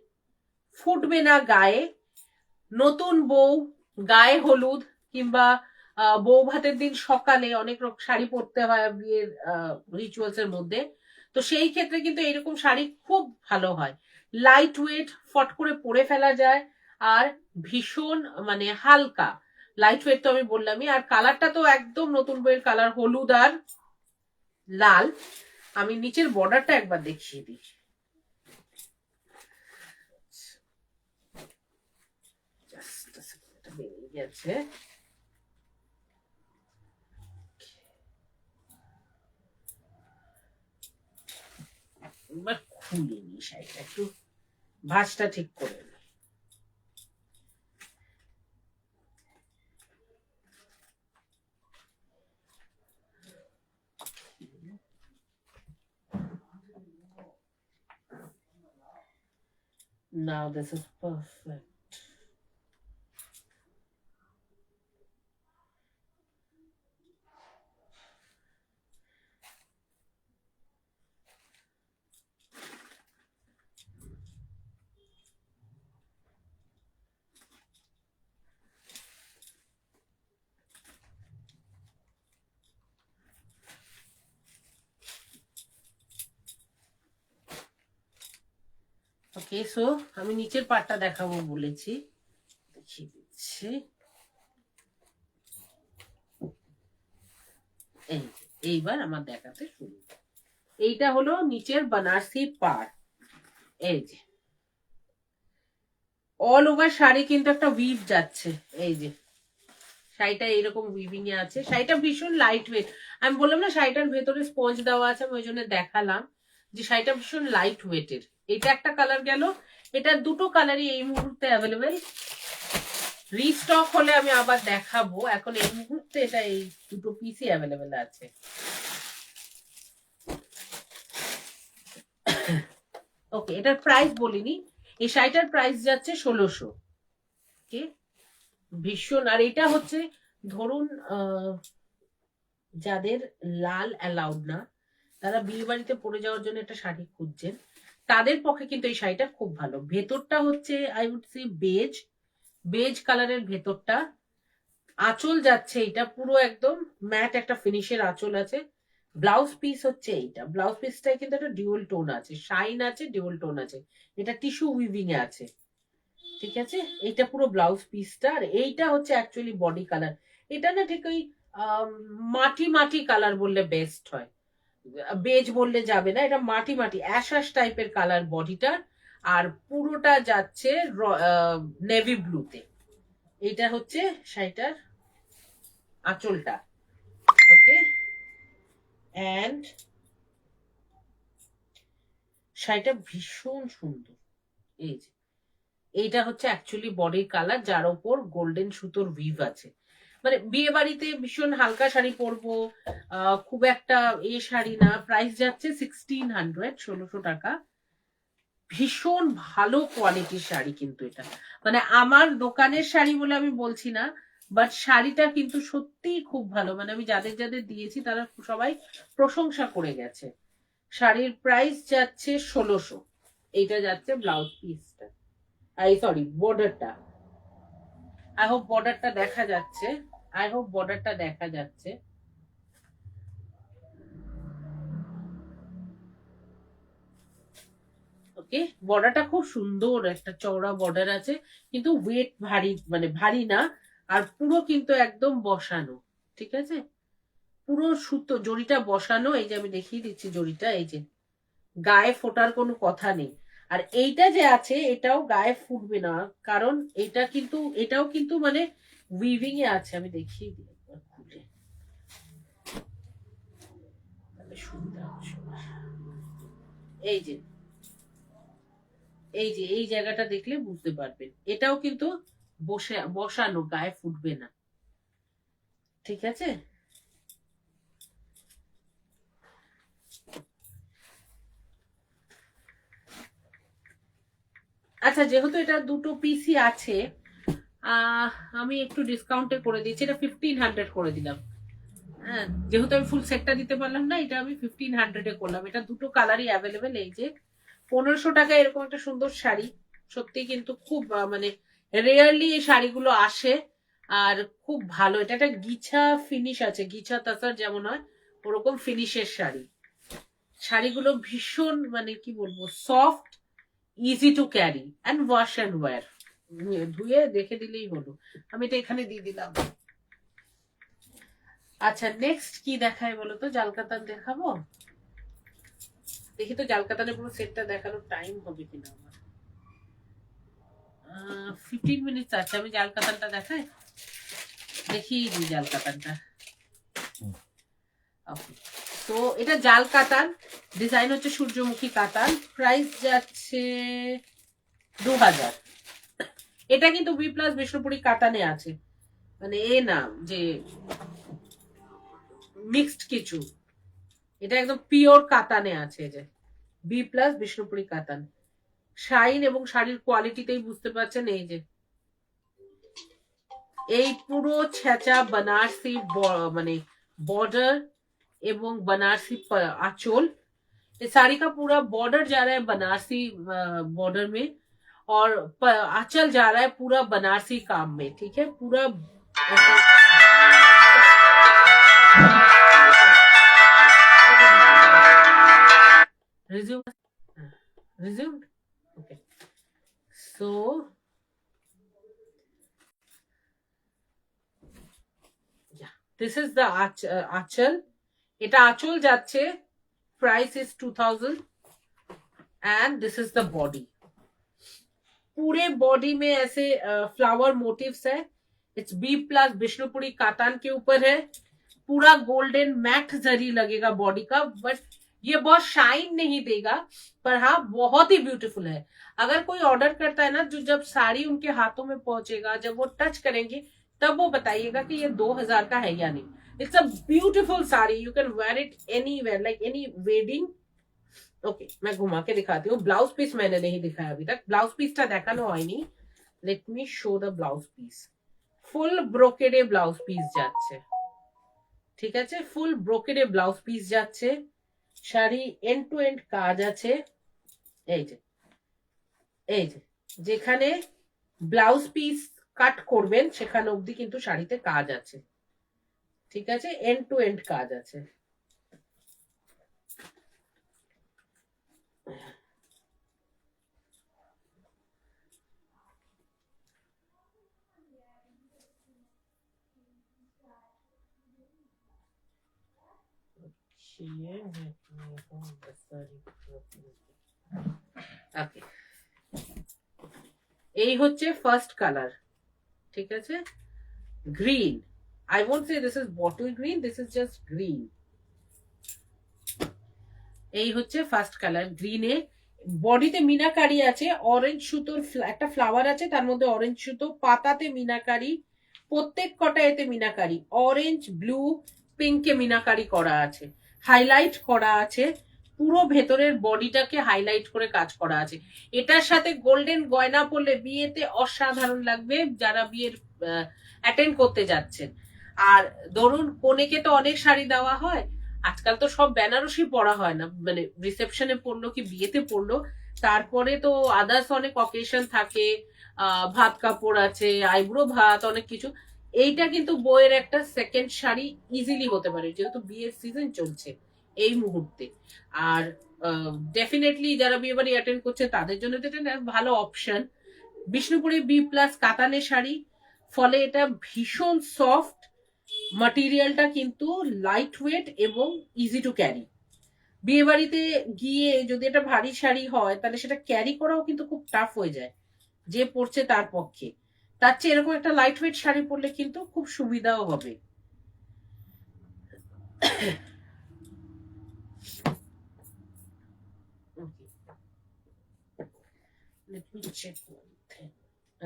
ফুটবে না গায়ে, নতুন বউ গায়ে হলুদ কিংবা বউ ভাতের দিন সকালে অনেক রকম শাড়ি পরতে হয় বিয়ের রিচুয়ালস এর মধ্যে। তো সেই ক্ষেত্রে কিন্তু এরকম শাড়ি খুব ভালো হয়, লাইট ওয়েট, ফট করে পরে ফেলা যায়, আর ভীষণ মানে হালকা। লাইট ওয়েট তো আমি বললামই, আর কালারটা তো একদম নতুন বইয়ের কালার, হলুদ আর লাল। আমি নিচের বর্ডারটা একবার দেখিয়ে দিই। বেরিয়ে গেছে। এবার খুলে নি শাড়িটা, একটু ভাঁজটা ঠিক করে নি। Now this is perfect. Okay, so আমি নিচের পাটটা দেখাবো বলেছি, দেখিয়ে দিচ্ছি। এইবার আমার দেখাতে শুরু। এইটা হলো নিচের বানারসি পাড়। এই যে অল ওভার শাড়ি কিন্তু একটা উইভ যাচ্ছে। এই যে শাড়িটা এইরকম উইভিং এ আছে, শাড়িটা ভীষণ লাইট ওয়েট। আমি বললাম না শাড়িটার ভেতরে স্পঞ্জ দেওয়া আছে, আমি ওই জন্য দেখালাম যে শাড়িটা ভীষণ লাইট ওয়েটের। এটা একটা কালার গেল, এটার দুটো কালারই এই মুহূর্তে অ্যাভেলেবেল। রিস্টক হলে আমি আবার দেখাবো, এখন এই মুহূর্তে এটা এই দুটো পিসই অ্যাভেলেবেল আছে। ওকে, এটার প্রাইস বলিনি, এই শাড়িটার প্রাইস যাচ্ছে 1600। ওকে, ভীষণ। আর এটা হচ্ছে ধরুন যাদের লাল অ্যালাউড না, তারা বিয়ে বাড়িতে পরে যাওয়ার জন্য একটা শাড়ি খুঁজছেন, তাদের পক্ষে কিন্তু এই শাড়িটা খুব ভালো। ভেতরটা হচ্ছে I would say beige, beige কালারের ভেতরটা। আঁচল যাচ্ছে এটা পুরো একদম ম্যাট একটা ফিনিশের আঁচল আছে। ব্লাউজ পিস হচ্ছে এইটা, ব্লাউজ পিসটাই কিন্তু একটা ডিউয়াল টোন আছে, শাইন আছে, ডিউয়াল টোন আছে, এটা টিস্যু উইভিং এ আছে। ঠিক আছে, এইটা পুরো ব্লাউজ পিসটা। আর এইটা হচ্ছে অ্যাকচুয়ালি বডি কালার। এটা না ঠিক ওই মাটি মাটি কালার বললে বেস্ট হয়, বেজ বললে যাবে না, এটা মাটি মাটি অ্যাশ অ্যাশ টাইপের কালার বডিটা। আর পুরোটা যাচ্ছে নেভি ব্লুতে। এইটা হচ্ছে শাড়িটার আঁচলটা। ওকে, এন্ড শাড়িটা ভীষণ সুন্দর। এই যে এইটা হচ্ছে অ্যাকচুয়ালি বডির কালার, যার ওপর গোল্ডেন সুতোর উইভ আছে। মানে বিয়ে বাড়িতে ভীষণ হালকা শাড়ি পরবো, খুব একটা শাড়ি না। প্রাইস যাচ্ছে 1600, 1600 টাকা। ভীষণ ভালো কোয়ালিটির শাড়ি কিন্তু এটা, মানে আমার দোকানের শাড়ি বলে আমি বলছি না, বাট শাড়িটা কিন্তু সত্যিই খুব ভালো। মানে আমি যাদের যাদের দিয়েছি তারা সবাই প্রশংসা করে গেছে। শাড়ির প্রাইস যাচ্ছে 1600। এইটা যাচ্ছে ব্লাউজ পিসটা, সরি বর্ডারটা। আই হোপ বর্ডারটা দেখা যাচ্ছে, আই হোপ বর্ডারটা দেখা যাচ্ছে। ওকে, বর্ডারটা খুব সুন্দর, একটা চওড়া বর্ডার আছে, কিন্তু ওয়েট ভারী, মানে ভারী না। আর পুরো কিন্তু একদম বসানো, ঠিক আছে, পুরো সুতো জড়িটা বসানো। এই যে আমি দেখিয়ে দিচ্ছি জড়িটা, এই যে গায়ে ফোটার কোনো কথা নেই। আর এইটা যে আছে এটাও গায়ে ফুটবে না, কারণ এটা কিন্তু, এটাও কিন্তু মানে উইভিং এ আছে। আমি দেখিয়ে দিই একবার খুলে, তাহলে সুবিধা হচ্ছে। এই যে এই যে এই জায়গাটা দেখলে বুঝতে পারবেন, এটাও কিন্তু বসানো, গায়ে ফুটবে না। ঠিক আছে, আচ্ছা যেহেতু এটা দুটো পিসি আছে, আমি একটু ডিসকাউন্টে করে দিচ্ছি, এটা 1500 করে দিলাম। হ্যাঁ, যেহেতু আমি ফুল সেটটা দিতে পারলাম না, এটা আমি 1500 করলাম। এটা দুটো কালারই অ্যাভেলেবেল। এই যে 1500 টাকা এরকম একটা সুন্দর শাড়ি, সত্যি কিন্তু খুব মানে রেয়ারলি এই শাড়িগুলো আসে। আর খুব ভালো, এটা একটা গিছা ফিনিশ আছে, গিছা তাসার যেমন হয় ওরকম ফিনিশের শাড়ি। শাড়িগুলো ভীষণ মানে কি বলবো, soft, easy to carry and wash and wear. ধুয়ে রেখে দিলেই হলো। আমি এটা এখানে দিয়ে দিলাম। আচ্ছা নেক্সট কি দেখায় বলো তো? জালকাতান দেখাবো, দেখি তো জালকাতানের পুরো সেটটা দেখানোর টাইম হবে কিনা আমার। 15 মিনিটস আছে, আমি জালকাতানটা দেখাই, দেখিয়ে দিই জালকাতানটা। ওকে, তো এটা জাল কাতান, ডিজাইন হচ্ছে সূর্যমুখী কাতান, প্রাইস যাচ্ছে 2000। এটা কিন্তু বি প্লাস বিষ্ণুপুরি কাতানে আছে, মানে এ নাম যে মিক্সড কিছু, এটা একদম পিওর কাতানে আছে, যে বি প্লাস বিষ্ণুপুরি কাতান। শাইন এবং শাড়ির কোয়ালিটিতেই বুঝতে পারছেন, এই যে এই পুরো ছেঁচা बनारसी মানে बॉर्डर एवं बनारसी आंचल, इस साड़ी का पूरा बॉर्डर जा रहा है बनारसी बॉर्डर में, और आंचल जा रहा है पूरा बनारसी काम में, ठीक है पूरा। Resume resume okay, so this is the anchal, এটা আঁচল যাচ্ছে, price is 2000 and this is the body। पूरे बॉडी में ऐसे फ्लावर मोटिव्स है, it's B plus Vishnupuri katan के ऊपर है, पूरा गोल्डन मैट जरी लगेगा बॉडी का, बट ये बहुत शाइन नहीं देगा, पर हाँ बहुत ही ब्यूटीफुल है। अगर कोई ऑर्डर करता है ना, जो जब साड़ी उनके हाथों में पहुंचेगा, जब वो टच करेंगे, तब वो बताइएगा कि ये 2000 का है या नहीं। It's a beautiful sari, you can wear it anywhere, like any wedding. Okay, मैं घुमा के दिखाती हूँ। ब्लाउज पीस मैंने नहीं दिखाया अभी तक, ब्लाउज पीसটা দেখানো হয়নি। Let me show the blouse piece. Full ব্রোকেডে ব্লাউজ পিস যাচ্ছে, ঠিক আছে, ফুল ব্রোকেডে ব্লাউজ পিস যাচ্ছে, শাড়ি এন্ড টু এন্ড কাজ আছে, এই যে এই যে যেখানে ব্লাউজ পিস কাট করবেন সেখানে অবধি কিন্তু শাড়িতে কাজ আছে, ঠিক আছে, এন্ড টু এন্ড কাজ আছে। ওকে, এই হচ্ছে ফার্স্ট কালার, ঠিক আছে, green. I won't say this is bottle green, this is just green। এই হচ্ছে ফার্স্ট কালার, গ্রিনে বডিতে মিনাকারি আছে, অরেঞ্জ সুতোর একটা ফ্লাওয়ার আছে, তার মধ্যে অরেঞ্জ সুতো, পাতাতে মিনাকারি, প্রত্যেক কটা এতে মিনাকারি, অরেঞ্জ ব্লু পিঙ্কে মিনাকারি করা আছে, হাইলাইট করা আছে, পুরো ভেতরের বডিটাকে হাইলাইট করে কাজ করা আছে। এটার সাথে গোল্ডেন গয়না পরলে বিয়েতে অসাধারণ লাগবে, যারা বিয়ের অ্যাটেন্ড করতে যাচ্ছেন। আর ধরুন কনেকে তো অনেক শাড়ি দেওয়া হয়, আজকাল তো সব বেনারসি পরা হয় না, মানে রিসেপশনে পড়লো কি বিয়েতে পড়লো, তারপরে তো আদার্স অনেক অকেশন থাকে, ভাত কাপড় আছে, আইব্রো ভাত, অনেক কিছু। এইটা কিন্তু বইয়ের একটা সেকেন্ড শাড়ি ইজিলি হতে পারে, যেহেতু বিয়ের সিজন চলছে এই মুহূর্তে। আর ডেফিনেটলি যারা বিয়ে বাড়ি অ্যাটেন্ড করছে তাদের জন্য তো এটা ভালো অপশন। বিষ্ণুপুরি বি প্লাস কাতানের শাড়ি, ফলে এটা ভীষণ সফট, মাটেরিয়ালটা কিন্তু লাইট ওয়েট এবং ইজি টু ক্যারি। বিয়ে বাড়িতে গিয়ে যদি এটা ভারী শাড়ি হয় তাহলে সেটা ক্যারি করাও কিন্তু খুব টাফ হয়ে যায় যে পরছে তার পক্ষে, তার চেয়ে এরকম একটা লাইট ওয়েট শাড়ি পরলে কিন্তু খুব সুবিধাও হবে।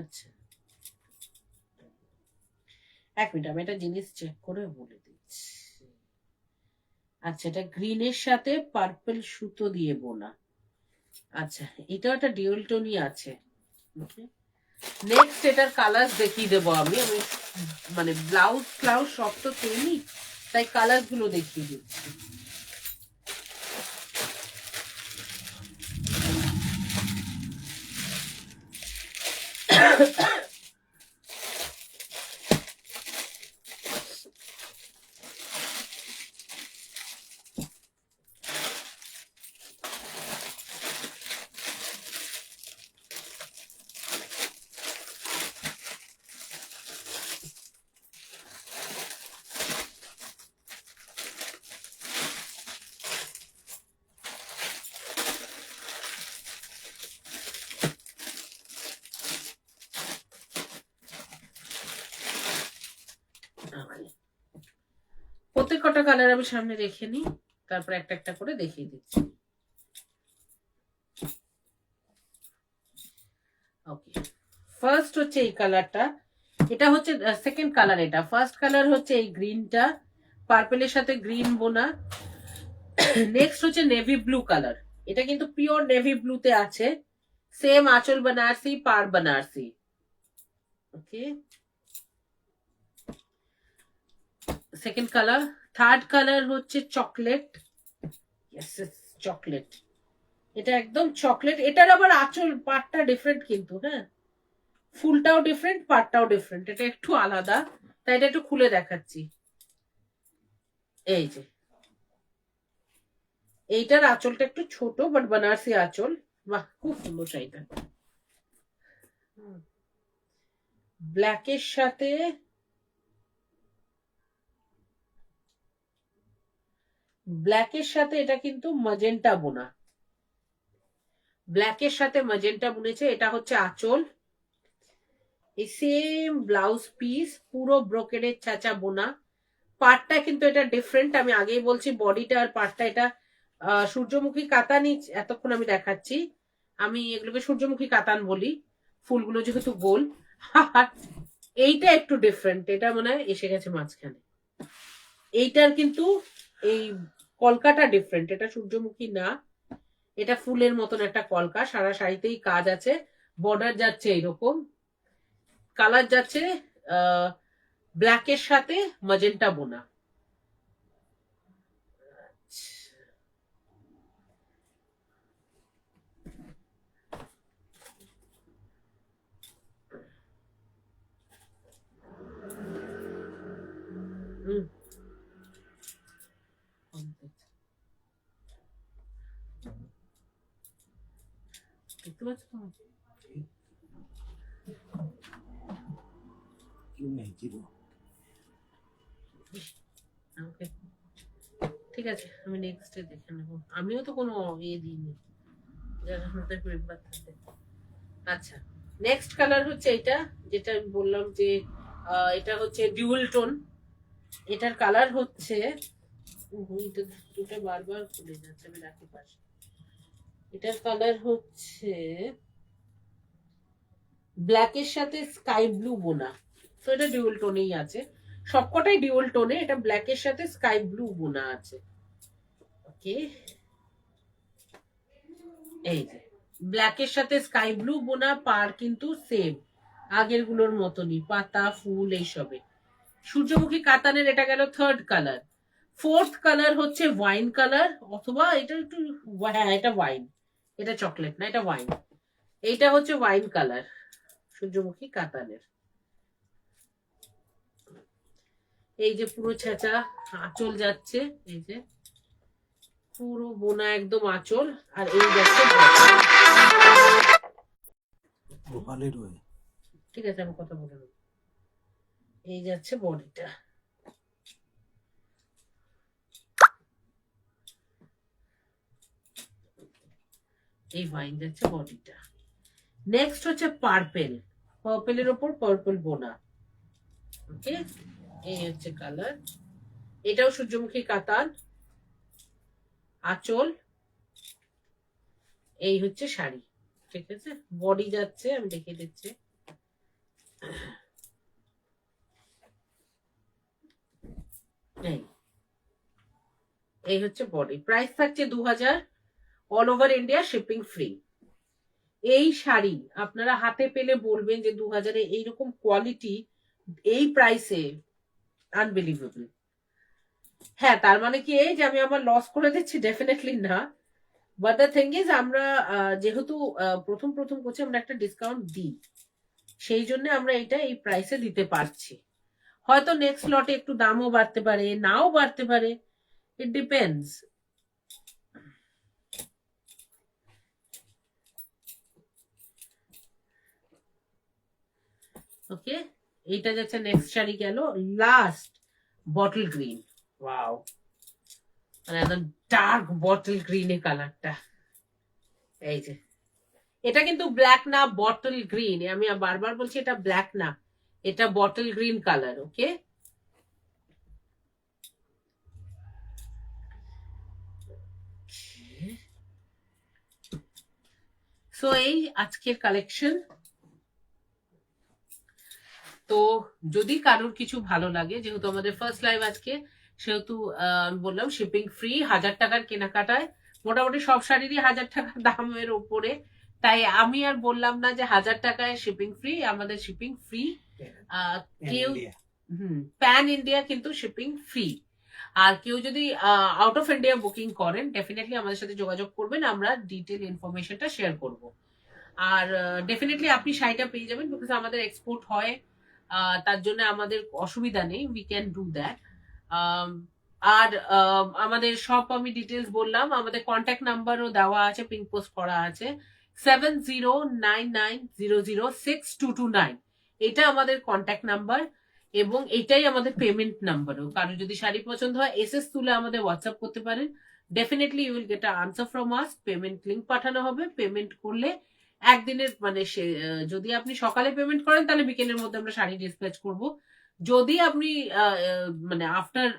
আচ্ছা এক মিনিট, আমি একটা জিনিস চেক করে বলে দিচ্ছি। আচ্ছা, এটা গ্রিনের সাথে পার্পল সুতো দিয়ে বোনা, আচ্ছা এটা একটা ডিউল টোনই আছে। নেক্সট এটার কালার দেখিয়ে দেবো আমি, মানে ব্লাউজ সব তো সেমই, তাই কালার গুলো দেখিয়ে দিচ্ছি। প্রত্যেকটা কালার আমি সামনে রেখে নিই, তারপর একটা একটা করে দেখিয়ে দিচ্ছি। ওকে, ফার্স্ট হচ্ছে এই কালারটা, এটা হচ্ছে সেকেন্ড কালার। এটা ফার্স্ট কালার হচ্ছে এই গ্রিনটা, পার্পেলের সাথে গ্রিন বোনা। নেক্সট হচ্ছে নেভি ব্লু কালার, এটা কিন্তু পিওর নেভি ব্লুতে আছে, সেম আঁচল বানারসি, পার বানারসি। ওকে, সেকেন্ড কালার। থার্ড কালার হচ্ছে চকলেট, চকলেট, এটা একদম চকলেট। এটার আবার আঁচল পাটটা ডিফারেন্ট কিন্তু, হ্যাঁ, ফুলটাও ডিফারেন্ট, পাটটাও ডিফারেন্ট, এটা একটু আলাদা, তাই এটা একটু খুলে দেখাচ্ছি। এই যে এইটার আঁচলটা একটু ছোট, বাট বানারসি আঁচল। বাহ, খুব সুন্দর শাড়িটা। ব্ল্যাকের সাথে এটা কিন্তু ম্যাজেন্টা বোনা, ব্ল্যাকের সাথে ম্যাজেন্টা বুনেছে। এটা হচ্ছে আঁচল, এই সেম ব্লাউজ পিস, পুরো ব্রোকেডের ছাঁচা বোনা। পাটটা কিন্তু এটা ডিফারেন্ট, আমি আগেই বলছি, বডিটা আর পাটটা এটা সূর্যমুখী কাতানই এতক্ষণ আমি দেখাচ্ছি। আমি এগুলোকে সূর্যমুখী কাতান বলি, ফুলগুলো যেহেতু গোল। এইটা একটু ডিফারেন্ট, এটা মনে হয় এসে গেছে মাঝখানে। এইটার কিন্তু এই কলকাটা ডিফারেন্ট, এটা সূর্যমুখী না, এটা ফুলের মতন একটা কলকা। সারা শাড়িতেই কাজ আছে, বর্ডার যাচ্ছে এইরকম, কালার যাচ্ছে ব্ল্যাকের সাথে ম্যাজেন্টা বোনা। দেখতে পাচ্ছ তো? Okay, ঠিক আছে, আমি নেক্সটে দেখে নেব। আমিও তো কোনো ইয়ে দিইনি, যারা হাতের মেম্বার থাকে। আচ্ছা, নেক্সট কালার হচ্ছে এটা, যেটা আমি বললাম যে এটা হচ্ছে ডিউয়াল টোন। এটার কালার হচ্ছে, দুটো বারবার খুলে যাচ্ছে, আমি রাখি পাশে। এটার কালার হচ্ছে ব্ল্যাকের সাথে স্কাই ব্লু বোনা, তো এটা ডিউয়াল টোনেই আছে, সবকটাই ডিউয়াল টোনে। এটা ব্ল্যাকের সাথে স্কাই ব্লু বোনা আছে। ওকে, এই যে ব্ল্যাকের সাথে স্কাই ব্লু বোনা, পার কিন্তু সেম আগের গুলোর মতনই, পাতা ফুল এইসবে। সূর্যমুখী কাতানের এটা গেল থার্ড কালার। ফোর্থ কালার হচ্ছে ওয়াইন কালার, অথবা এটা একটু, হ্যাঁ এটা ওয়াইন, এটা চকলেট না, এটা ওয়াইন। এইটা হচ্ছে ওয়াইন কালার সূর্যমুখী কাতানের। এই যে পুরো ছেঁচা আঁচল যাচ্ছে, এই যে পুরো বোনা একদম আঁচল, আর এই যাচ্ছে ঠিক আছে, আমি কথা বলে নেব। এই যাচ্ছে বডিটা, এই ওয়াইন যাচ্ছে বডিটা। নেক্সট হচ্ছে পার্পেল, পার্পেলের ওপর পার্পল বোনা। ওকে, এই হচ্ছে কালার। এটাও সূর্যমুখী কাতান, আঁচল, এই হচ্ছে শাড়ি। ঠিক আছে, বডি যাচ্ছে, আমি দেখিয়ে দিচ্ছি। এই হচ্ছে বডি। প্রাইস থাকছে 2000, all over India shipping free. এই শাড়ি আপনারা হাতে পেলে বলবেন যে 2000-এ এইরকম কোয়ালিটি এই প্রাইসে, আনবিলিভেবল। হ্যাঁ, তার মানে কি এই যে আমি আমার লস করে দিচ্ছি? ডেফিনেটলি না। বাট দ্য থিং ইজ, আমরা যেহেতু প্রথম প্রথম করছি, আমরা একটা ডিসকাউন্ট দিই, সেই জন্য আমরা এটা এই প্রাইসে দিতে পারছি। হয়তো নেক্সট লটে একটু দামও বাড়তে পারে, নাও বাড়তে পারে, ইট ডিপেন্ডস। ওকে, এইটা যাচ্ছে নেক্সট শাড়ি গেল, লাস্ট বটল গ্রিন। ওয়াও, মানে একদম ডার্ক বটল গ্রিনে কালারটা। এই যে এটা কিন্তু ব্ল্যাক না, বটল গ্রিন, আমি বারবার বলছি এটা ব্ল্যাক না, এটা বটল গ্রিন কালার। ওকে, সো এই আজকের কালেকশন। তো যদি কারোর কিছু ভালো লাগে, যেহেতু আমাদের ফার্স্ট লাইভ আজকে, সেহেতু আমি বললাম শিপিং ফ্রি। 1000 টাকার কেনাকাটায় মোটামুটি সব শাড়িরই 1000 টাকা দামের উপরে, তাই আমি আর বললাম না যে 1000 টাকায় শিপিং ফ্রি। আমাদের শিপিং ফ্রি। কেউ প্যান ইন্ডিয়া কিন্তু শিপিং ফ্রি। আর কেউ যদি আউট অফ ইন্ডিয়া বুকিং করেন, ডেফিনেটলি আমাদের সাথে যোগাযোগ করবেন, আমরা ডিটেল ইনফরমেশনটা শেয়ার করব। আর ডেফিনেটলি আপনি শাড়িটা পেয়ে যাবেন, বিকজ আমাদের এক্সপোর্ট হয়, তার জন্য আমাদের অসুবিধা নেই, উই ক্যান ডু দ্যাট। আর আমাদের সব আমি ডিটেলস বললাম, আমাদের কন্ট্যাক্ট নাম্বারও দেওয়া আছে, পিঙ্ক পোস্ট করা আছে 7099006229। এটা আমাদের কন্ট্যাক্ট নাম্বার এবং এটাই আমাদের পেমেন্ট নাম্বারও। কারো যদি শাড়ি পছন্দ হয় এসএস তুলে আমাদের হোয়াটসঅ্যাপ করতে পারেন, definitely you will get a answer from us. Payment link পাঠানো হবে, পেমেন্ট করলে একদিনের মানে যদি আপনি সকালে পেমেন্ট করেন তাহলে বিকেলের মধ্যে আমরা শাড়ি ডিসপ্যাচ করব। যদি আপনি মানে আফটার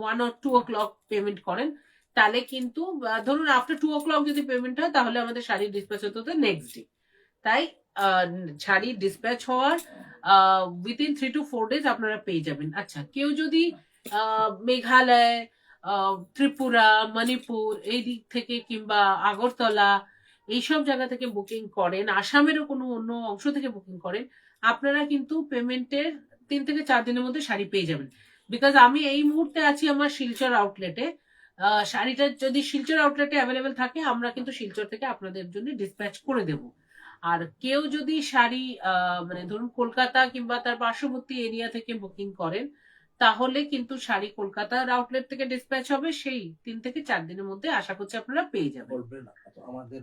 1 or 2 o'clock পেমেন্ট করেন, তাহলে কিন্তু ধরুন আফটার 2 o'clock যদি পেমেন্ট হয়, তাহলে আমাদের শাড়ি ডিসপ্যাচ হতে হতে নেক্সট ডে। তাই শাড়ি ডিসপ্যাচ হওয়ার উইদিন 3 to 4 days আপনারা পেয়ে যাবেন। আচ্ছা, কেউ যদি মেঘালয়, ত্রিপুরা, মণিপুর এই দিক থেকে কিংবা আগরতলা এইসব জায়গা থেকে বুকিং করেন, আসামেরও কোনো অন্য অংশ থেকে বুকিং করেন, আপনারা কিন্তু পেমেন্টের 3 থেকে 4 দিনের মধ্যে শাড়ি পেয়ে যাবেন। বিকজ আমি এই মুহূর্তে আছি আমার শিলচর আউটলেটে। শাড়িটা যদি শিলচর আউটলেটে অ্যাভেলেবেল থাকে, আমরা কিন্তু শিলচর থেকে আপনাদের জন্য ডিসপ্যাচ করে দেব। আর কেউ যদি শাড়ি মানে ধরুন কলকাতা কিংবা তার পার্শ্ববর্তী এরিয়া থেকে বুকিং করেন, তাহলে কিন্তু শাড়ি কলকাতার আউটলেট থেকে ডিসপ্যাচ হবে, সেই 3 থেকে 4 দিনের মধ্যে আশা করছি আপনারা পেয়ে যাবেন। বলবেন আমাদের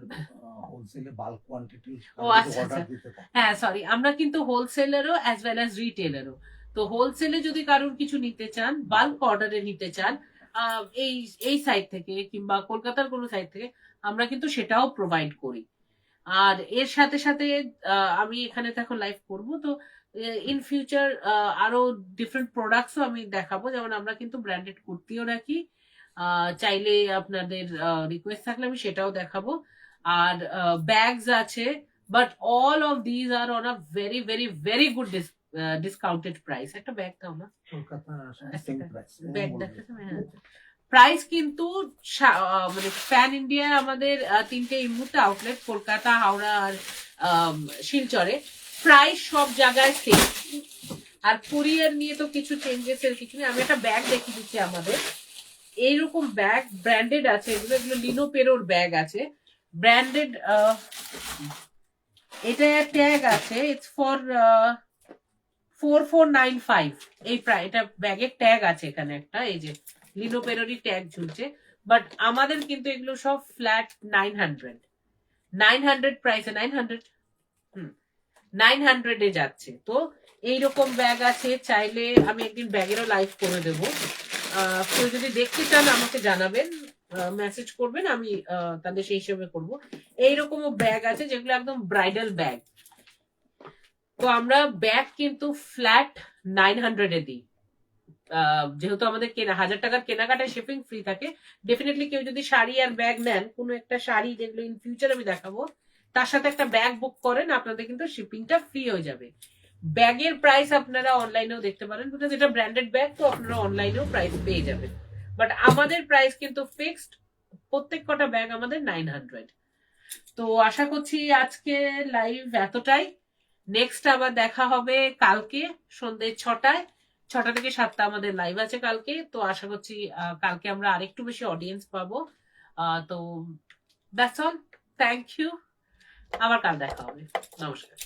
হোলসেলে বাল্ক কোয়ান্টিটি ও আচ্ছা আচ্ছা, হ্যাঁ সরি, আমরা কিন্তু হোলসেলারও অ্যাজ ওয়েল অ্যাজ রিটেলারও। তো হোলসেলে যদি কারোর কিছু নিতে চান, বাল্ক অর্ডারে নিতে চান এই এই সাইড থেকে কিংবা কলকাতার কোনো সাইড থেকে, আমরা কিন্তু সেটাও প্রোভাইড করি। আর এর সাথে সাথে আমি এখানে তো এখন লাইভ করবো, তো ইন ফিউচার আরো ডিফারেন্ট প্রোডাক্টসও আমি দেখাবো। যেমন আমরা কিন্তু ব্র্যান্ডেড কুর্তিও রাখি, চাইলে আপনাদের রিকোয়েস্ট থাকলে আমি সেটাও দেখাবো। আর ব্যাগস আছে, but all of these are on a very very very good discounted price. একটা ব্যাগ দাও না, কলকাতা সেম প্রাইস ব্যাগ দেখাতে। হ্যাঁ, প্রাইস কিন্তু মানে প্যান ইন্ডিয়া আমাদের 3টে এই মুহূর্তে আউটলেট, কলকাতা, হাওড়া আর শিলচরে, প্রাইস সব জায়গায় সেম। আর কুরিয়ার নিয়ে তো কিছু চেঞ্জেস এর কিছু নেই। আমি একটা ব্যাগ দেখিয়ে দিচ্ছি আমাদের। এইরকম ব্যাগ ব্র্যান্ডেড আছে, এগুলো লিনো পেরোর ব্যাগ আছে ব্র্যান্ডেড। এটা ট্যাগ আছে, ইটস ফর 4495। এই এটা ব্যাগের ট্যাগ আছে এখানে একটা, এই যে লিনো পেরোরই ট্যাগ ঝুলছে। বাট আমাদের কিন্তু এগুলো সব ফ্ল্যাট 900 প্রাইসে, 900 এ যাচ্ছে। তো এইরকম ব্যাগ আছে, চাইলে আমি একদিন ব্যাগেরও লাইভ করে দেবো। কেউ যদি দেখতে চান আমাকে জানাবেন, মেসেজ করবেন, আমি তাদের সেই হিসেবে করবো। এইরকমও ব্যাগ আছে যেগুলো একদম ব্রাইডাল ব্যাগ। তো আমরা ব্যাগ কিন্তু ফ্ল্যাট 900 এ দিই। যেহেতু আমাদের 1000 টাকার কেনাকাটায় শিপিং ফ্রি থাকে, ডেফিনেটলি কেউ যদি শাড়ি আর ব্যাগ নেন, কোনো একটা শাড়ি যেগুলো ইন ফিউচার আমি দেখাবো, তার সাথে একটা ব্যাগ বুক করেন, আপনাদের কিন্তু শিপিংটা ফ্রি হয়ে যাবে। ব্যাগের প্রাইস আপনারা অনলাইনেও দেখতে পারেন, বিকজ এটা ব্র্যান্ডেড ব্যাগ, তো আপনারা অনলাইনেও প্রাইস পেয়ে যাবেন। বাট আমাদের প্রাইস কিন্তু ফিক্সড, প্রত্যেক কটা ব্যাগ আমাদের 900। তো আশা করছি আজকে লাইভ এতটাই। নেক্সট আবার দেখা হবে কালকে সন্ধ্যে 6টা থেকে 7টা আমাদের লাইভ আছে কালকে। তো আশা করছি কালকে আমরা আরেকটু বেশি অডিয়েন্স পাবো। তো দ্যাটস অল, থ্যাংক ইউ, আবার কাল দেখা হবে, নমস্কার।